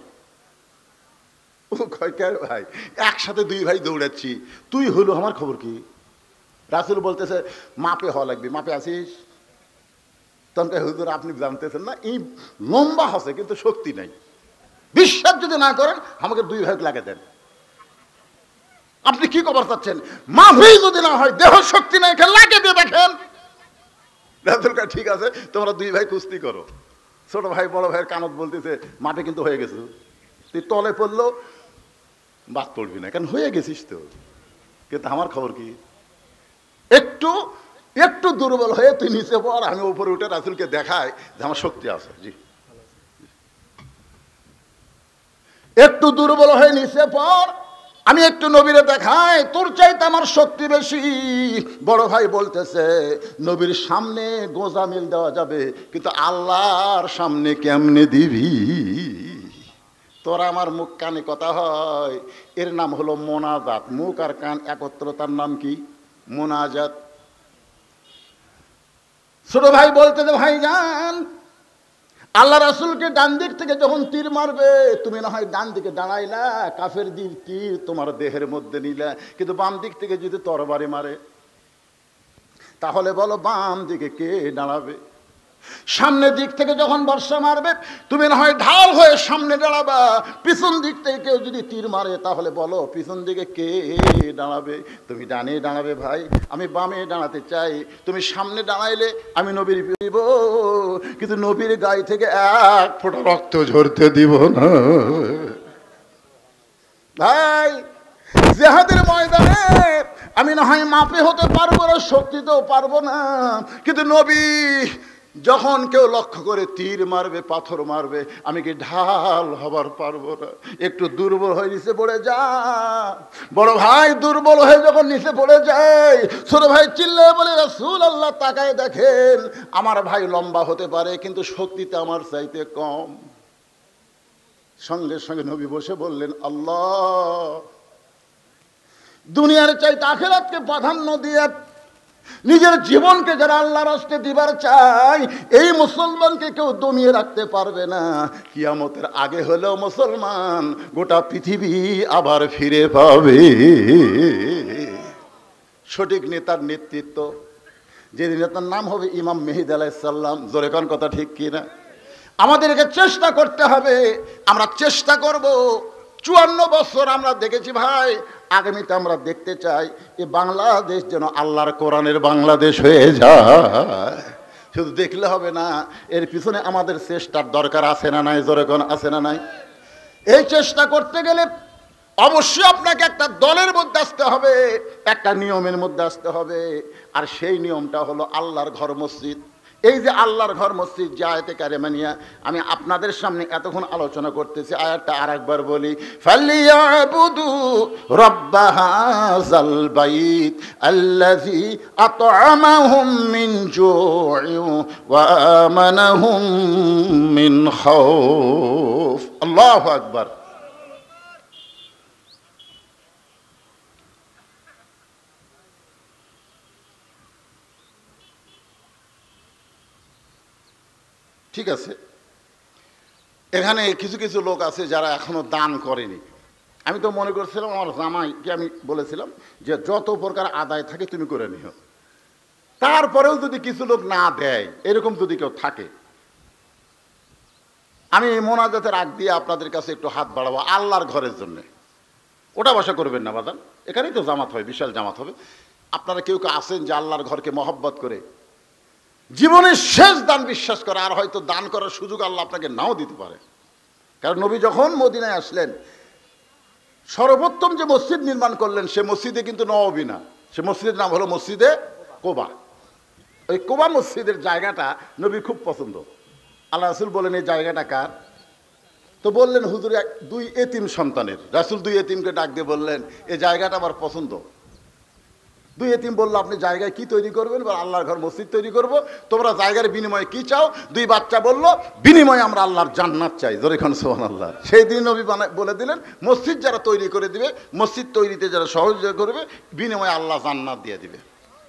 ও কয় কে ভাই, একসাথে 2 ভাই দৌড়াচ্ছি, তুই হলো আমার খবর কি? রাসূল বলতেছে, মাপে হওয়া লাগবে, মাপে আসিস? তখন হুজুর আপনি জানতেছেন না, এই লম্বা আছে কিন্তু শক্তি নাই, বিশ্বাস যদি না করেন আমাকে 2 ভাগ লাগে দেন। আপনি কি খবর চাচ্ছেন? মাফেই যদি না হয়, দেহ শক্তি নাই, লাগে দিয়ে দেখেন। রাসূল কয়, ঠিক আছে তোমরা 2 ভাই কুস্তি করো। ছোট ভাই বড় ভাইয়ের কানত বলতেছে, মাঠে কিন্তু হয়ে গেছে, তুই তলে পড়লো বাদ পড়বি না, কারণ হয়ে গেছিস তো, কিন্তু আমার খবর কি? একটু একটু দুর্বল হয়ে তুই নিচে পড়, আমি উপরে উঠে রাসূলকে দেখাই যে আমার শক্তি আছে। জি, একটু দুর্বল হয়ে নিচে পড়, আমি একটু নবীরে দেখাই তোর চাইতে আমার শক্তি বেশি। বড় ভাই বলতেছে নবীর সামনে গোজা মিল দেওয়া যাবে, কিন্তু আল্লাহর সামনে কেমনে দিবি? তোরা আমার মুখ কানে কথা হয়, এর নাম হলো মোনাজাত। মুখ আর কান একত্রতার নাম কি? মোনাজাত। ছোট ভাই বলতেছে ভাইজান, আল্লাহ রাসূলকে ডান দিক থেকে যখন তীর মারবে, তুমি না হয় ডান দিকে দাঁড়াইলা, কাফের দিক তীর তোমার দেহের মধ্যে নিলা, কিন্তু বাম দিক থেকে যদি তরবারি মারে, তাহলে বলো বাম দিকে কে দাঁড়াবে? সামনের দিক থেকে যখন বর্ষা মারবে, তুমি না হয় ঢাল হয়ে সামনে দাঁড়াবা, পিছন দিক থেকে কেউ যদি তীর মারে, তাহলে বলো পিছন দিকে কে দাঁড়াবে? তুমি ডানে দাঁড়াবে ভাই, আমি বামে দাঁড়াতে চাই। তুমি সামনে দাঁড়াইলে আমি নবীর দিব, কিন্তু নবীর গায়ে থেকে এক ফোঁটা রক্ত ঝরতে দিব না। ভাই জিহাদের ময়দানে আমি না হয় মাপে হতে পারবো না, শক্তিতেও পারবো না, কিন্তু নবী যখন কেউ লক্ষ্য করে তীর মারবে, পাথর মারবে, আমি কি ঢাল হবার পারবো না? একটু দুর্বল হয়ে নিচে পড়ে যা। বড় ভাই দুর্বল হয়ে যখন নিচে পড়ে যায়, ছোট ভাই চিল্লায় বলে রাসূলুল্লাহ তাকায় দেখেন, আমার ভাই লম্বা হতে পারে কিন্তু শক্তিতে আমার চাইতে কম। সঙ্গে সঙ্গে নবী বসে বললেন, আল্লাহ, দুনিয়ার চাইতে আখিরাতকে প্রাধান্য দিয়ে নিজের জীবনকে যারা আল্লাহর রাস্তায় দিবার চায়, এই মুসলমানকে কেউ দমিয়ে রাখতে পারবে না। কিয়ামতের আগে হলেও মুসলমান গোটা পৃথিবী আবার ফিরে পাবে। সঠিক নেতার নেতৃত্ব, যে নেতার নাম হবে ইমাম মেহেদী আলাইহিস সালাম। জোরে কোন কথা ঠিক কিনা? আমাদেরকে চেষ্টা করতে হবে, আমরা চেষ্টা করব। 54 বছর আমরা দেখেছি ভাই, আগামীতে আমরা দেখতে চাই এই বাংলাদেশ যেন আল্লাহর কোরআনের বাংলাদেশ হয়ে যায়। শুধু দেখলে হবে না, এর পিছনে আমাদের চেষ্টার দরকার আছে না নাই? জোরে কোন আছে না নাই? এই চেষ্টা করতে গেলে অবশ্যই আপনাকে একটা দলের মধ্যে আসতে হবে, একটা নিয়মের মধ্যে আসতে হবে, আর সেই নিয়মটা হলো আল্লাহর ঘর মসজিদ। এই যে আল্লাহর ঘর মসজিদ, যে আয়াতে কারিমা নিয়ে আমি আপনাদের সামনে এতক্ষণ আলোচনা করতেছি, আয়াতটা আরেকবার বলি, ফালিয়াবুদু রাব্ব হাযাল বাইত আল্লাযী আত'আমাহুম মিন জু'ইন ওয়া আমানাহুম মিন খাউফ। আল্লাহু আকবার। ঠিক আছে, এখানে কিছু কিছু লোক আছে যারা এখনো দান করেনি। আমি তো মনে করছিলাম আমার জামাইকে আমি বলেছিলাম যে যত প্রকার আদায় থাকে তুমি করে নিও, তারপরেও যদি কিছু লোক না দেয়, এরকম যদি কেউ থাকে, আমি মোনাজাতের আগ দিয়ে আপনাদের কাছে একটু হাত বাড়াবো আল্লাহর ঘরের জন্য। ওটা বসা করবেন না বাদান, এখানেই তো জামাত হবে, বিশাল জামাত হবে। আপনারা কেউ কেউ আছেন যে আল্লাহর ঘরকে মহব্বত করে জীবনের শেষ দান বিশ্বাস করে, আর হয়তো দান করার সুযোগ আল্লাহ আপনাকে নাও দিতে পারে। কারণ নবী যখন মদিনায় আসলেন, সর্বোত্তম যে মসজিদ নির্মাণ করলেন, সে মসজিদে কিন্তু নববী না, সে মসজিদের নাম হলো মসজিদে কোবা। ওই কোবা মসজিদের জায়গাটা নবী খুব পছন্দ। আল্লাহ রাসূল বলেন এই জায়গাটা কার? তো বললেন হুজুর 2 এতিম সন্তানের। রাসূল 2 এতিমকে ডাক দিয়ে বললেন এই জায়গাটা আমার পছন্দ। 2 এতিম বললো আপনি জায়গায় কি তৈরি করবেন? আল্লাহর ঘর মসজিদ তৈরি করব। তোমরা জায়গার বিনিময়ে কি চাও? 2 বাচ্চা বললো বিনিময়ে আমরা আল্লাহর জান্নাত চাই। জোরে খান সুবহানাল্লাহ। সেই দিন নবী বলে দিলেন মসজিদ যারা তৈরি করে দিবে, মসজিদ তৈরিতে যারা সহযোগিতা করবে, বিনিময়ে আল্লাহ জান্নাত দিয়ে দিবে।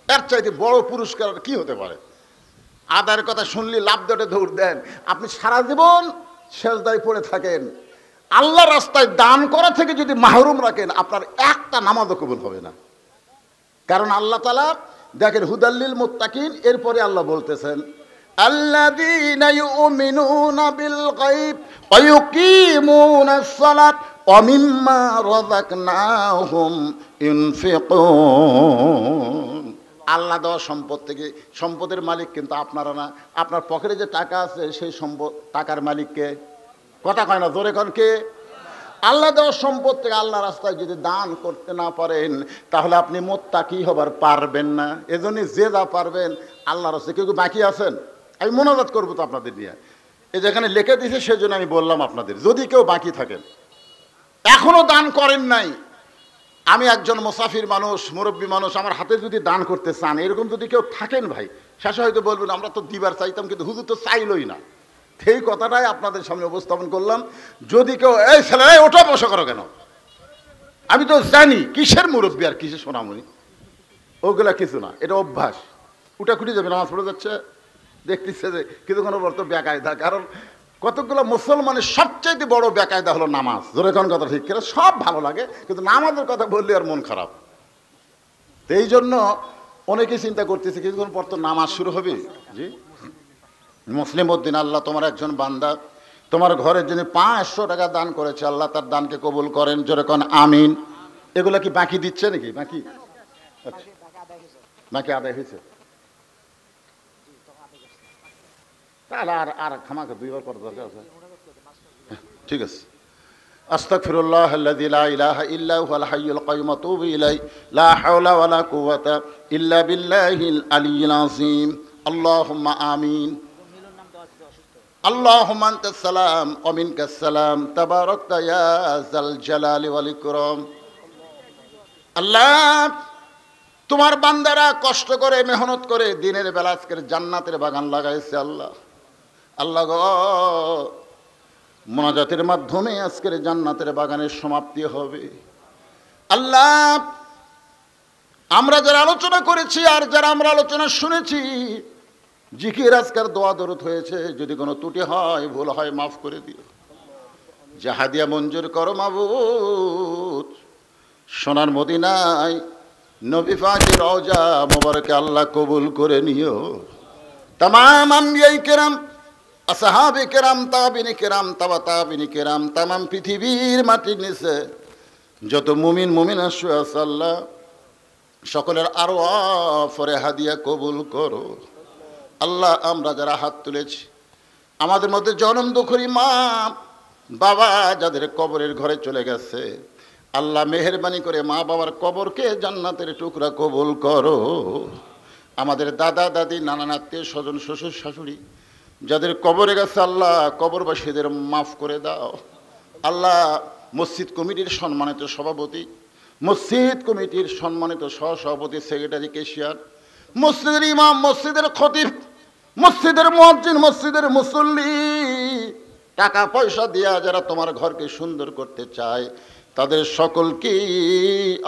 এর চাইতে বড় পুরস্কার কি হতে পারে? আদায়ের কথা শুনলে লাভ দটে দৌড় দেন, আপনি সারা জীবন সেজদায় পড়ে থাকেন, আল্লাহর রাস্তায় দান করা থেকে যদি মাহরুম রাখেন, আপনার একটা নামাজও কবুল হবে না। কারণ আল্লাহ তাআলা দেখেন হুদাল্লিল মুত্তাকিন, এরপরে আল্লাহ বলতেছেন আল্লাযীনা ইউমিনুনা বিল গায়ব ওয়া ইউকিমুনাস সালাত ওয়া মিম্মা রাযাকনাহুম ইউনফিকুন। আল্লাহ দেওয়া সম্পদ থেকে, সম্পদের মালিক কিন্তু আপনারা না। আপনার পকেটে যে টাকা আছে সেই সম্পদ, টাকার মালিককে কথা কয় না, জোরে কন কে? আল্লাহ দেওয়ার সম্পদ থেকে আল্লাহ রাস্তায় যদি দান করতে না পারেন তাহলে আপনি মুত্তাকি হবার পারবেন না। এজন্যই যে যা পারবেন আল্লাহ রাস্তায়। কেউ বাকি আছেন? আমি মোনাজাত করবো তো আপনাদের নিয়ে, এই যেখানে লিখে দিয়েছে সেজন্য আমি বললাম আপনাদের, যদি কেউ বাকি থাকেন এখনো দান করেন নাই, আমি একজন মুসাফির মানুষ, মুরব্বী মানুষ, আমার হাতে যদি দান করতে চান এরকম যদি কেউ থাকেন ভাই, শেষে হয়তো বলবেন আমরা তো দিবার চাইতাম কিন্তু হুজুর তো চাইলই না। সেই কথাটাই আপনাদের সামনে উপস্থাপন করলাম। যদি কেউ এই ছেলেরাই ওটা বসা করো কেন, আমি তো জানি কিসের মুরব্বী আর কিসের সোনামণি, ওগুলা কিছু না, এটা অভ্যাস। উঠাকুটি যাবে, নামাজ পড়ে যাচ্ছে, দেখতেছে যে কিছুক্ষণ পর তো বেকায়দা। কারণ কতগুলো মুসলমানের সবচাইতে বড় বেকায়দা হলো নামাজ। জোরে কোন কথা ঠিক করে, সব ভালো লাগে কিন্তু নামাজের কথা বললে আর মন খারাপ। তো এই জন্য অনেকেই চিন্তা করতেছে কিছুক্ষণ পর তো নামাজ শুরু হবে। জি মুসলিম উদ্দিন, আল্লাহ তোমার একজন বান্দা তোমার ঘরের জন্য 500 টাকা দান করেছে, আল্লাহ তার দানকে কবুল করেন। জোরে কোন আমিন। এগুলা কি বাকি দিচ্ছে নাকি? বাকি বাকি আদায় হয়েছে, তাহলে আর খামাকে দুইবার করার দরকার আছে। ঠিক আছে। আস্তাগফিরুল্লাহ আল্লাযী লা ইলাহা ইল্লা হুয়াল হাইয়ুল কাইয়ুম ওয়া আতুবু ইলাইহি লা হাওলা ওয়া লা কুওয়াতা ইল্লা বিল্লাহিল আলিয়্যিল আযীম। আল্লাহুম্মা আমিন। আল্লাহুম্মা আনতাস সালাম ওয়া মিনকাস সালাম তাবারাকতা ইয়া যাল জালালি ওয়াল ইকরাম। আল্লাহ তোমার বান্দারা কষ্ট করে মেহনত করে দিনের বেলা আজকের জান্নাতের বাগান লাগাইছে। আল্লাহ আল্লাহ গো, মোনাজাতের মাধ্যমে আজকের জান্নাতের বাগানের সমাপ্তি হবে। আল্লাহ আমরা যারা আলোচনা করেছি আর যারা আমরা আলোচনা শুনেছি, জিকির আজকার দোয়া দরুদ হয়েছে, যদি কোনো ত্রুটি হয় ভুল হয় মাফ করে দিও। জাহাদিয়া মঞ্জুর করো মাবুদ। সোনার মদিনায় নবী পাকের রওজা মোবারকে আল্লাহ কবুল করে নিও। তামাম আম্বিয়ায়ে কেরাম, আসহাবে কেরাম, তাবিনে কেরাম, তাবা তাবিনে কেরাম, তামাম পৃথিবীর মাটির নিচে যত মুমিন মুমিনা শুয়ে আছে আল্লাহ সকলের আরো ফরে হাদিয়া কবুল করো। আল্লাহ আমরা যারা হাত তুলেছি, আমাদের মধ্যে জনম দুঃখী মা বাবা যাদের কবরের ঘরে চলে গেছে, আল্লাহ মেহেরবানি করে মা বাবার কবরকে জান্নাতের টুকরা কবুল করো। আমাদের দাদা দাদি নানা আত্মীয় স্বজন শ্বশুর শাশুড়ি যাদের কবরে গেছে আল্লাহ কবরবাসীদের মাফ করে দাও। আল্লাহ মসজিদ কমিটির সম্মানিত সভাপতি, মসজিদ কমিটির সম্মানিত সহসভাপতি, সেক্রেটারি, কেশিয়ার, মসজিদের ইমাম, মসজিদের খতিব, মসজিদের মুয়াজ্জিন, মসজিদের মুসল্লি, টাকা পয়সা দিয়া যারা তোমার ঘরকে সুন্দর করতে চায় তাদের সকলকে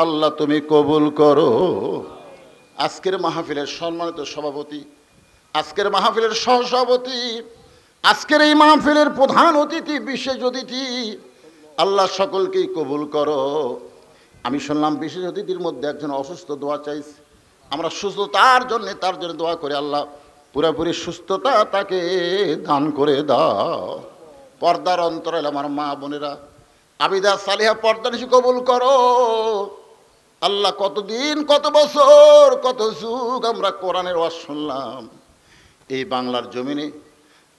আল্লাহ তুমি কবুল করো। আজকের মাহফিলের সম্মানিত সভাপতি, আজকের মাহফিলের সহসভাপতি, আজকের এই মাহফিলের প্রধান অতিথি, বিশেষ অতিথি, আল্লাহ সকলকেই কবুল করো। আমি শুনলাম বিশেষ অতিথির মধ্যে একজন অসুস্থ, দোয়া চাইছে। আমরা সুস্থতার জন্য তার জন্য দোয়া করে আল্লাহ পুরোপুরি সুস্থতা তাকে দান করে দাও। পর্দার অন্তরাল আমার মা বোনেরা, আবিদা সালিহা পর্দা নিশি কবুল করো। আল্লাহ কতদিন, কত বছর, কত যুগ আমরা কোরআনের ওয়াজ শুনলাম। এই বাংলার জমিনে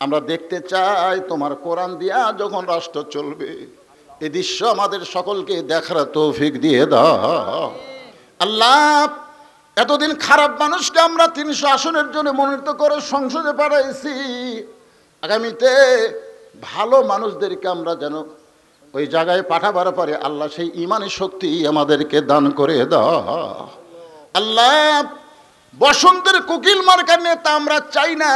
আমরা দেখতে চাই তোমার কোরআন দিয়া যখন রাষ্ট্র চলবে, এই দৃশ্য আমাদের সকলকে দেখার তৌফিক দিয়ে দাও। আল্লাহ এতদিন খারাপ মানুষকে আমরা 300 আসনের জন্য মনোনীত করে সংসদে পাঠাইছি, আগামীতে ভালো মানুষদেরকে আমরা যেন ওই জায়গায় পাঠাবার পারে আল্লাহ সেই ইমানি শক্তি আমাদেরকে দান করে দাও। আল্লাহ বসন্তের কোকিল মার্কা নেতা আমরা চাই না,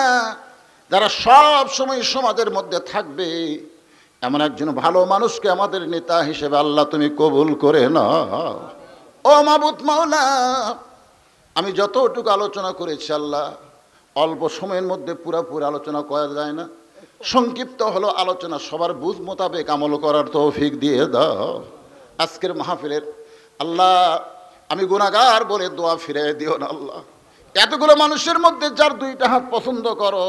যারা সব সময় সমাজের মধ্যে থাকবে এমন একজন ভালো মানুষকে আমাদের নেতা হিসেবে আল্লাহ তুমি কবুল করে নাও। ও মাবুদ মাওলা, আমি যতটুকু আলোচনা করেছি আল্লাহ অল্প সময়ের মধ্যে পুরোপুরি আলোচনা করা যায় না, সংক্ষিপ্ত হলো আলোচনা, সবার বুঝ মোতাবেক আমল করার তৌফিক দিয়ে দাও। আজকের মাহফিলের আল্লাহ আমি গুনাহগার বলে দোয়া ফিরে দিও না আল্লাহ। এতগুলো মানুষের মধ্যে যার 2টা হাত পছন্দ করো,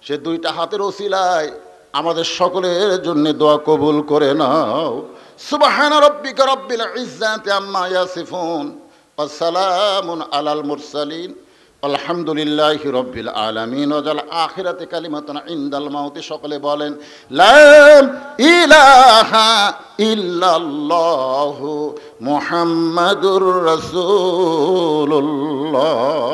সে 2টা হাতের ওসিলায় আমাদের সকলের জন্য দোয়া কবুল করে নাও। সুবহান রাব্বিকা রাব্বিল ইজ্জাতি আম্মা ইয়াসিফুন ওয়া সালামুন আলাল মুরসালিন আলহামদুলিল্লাহি রাব্বিল আলামিন ওয়াজাল আখিরাতি কালিমাতুন ইনদাল মাউতি। সকলে বলেন লা ইলাহা ইল্লাল্লাহু মুহাম্মাদুর রাসূলুল্লাহ।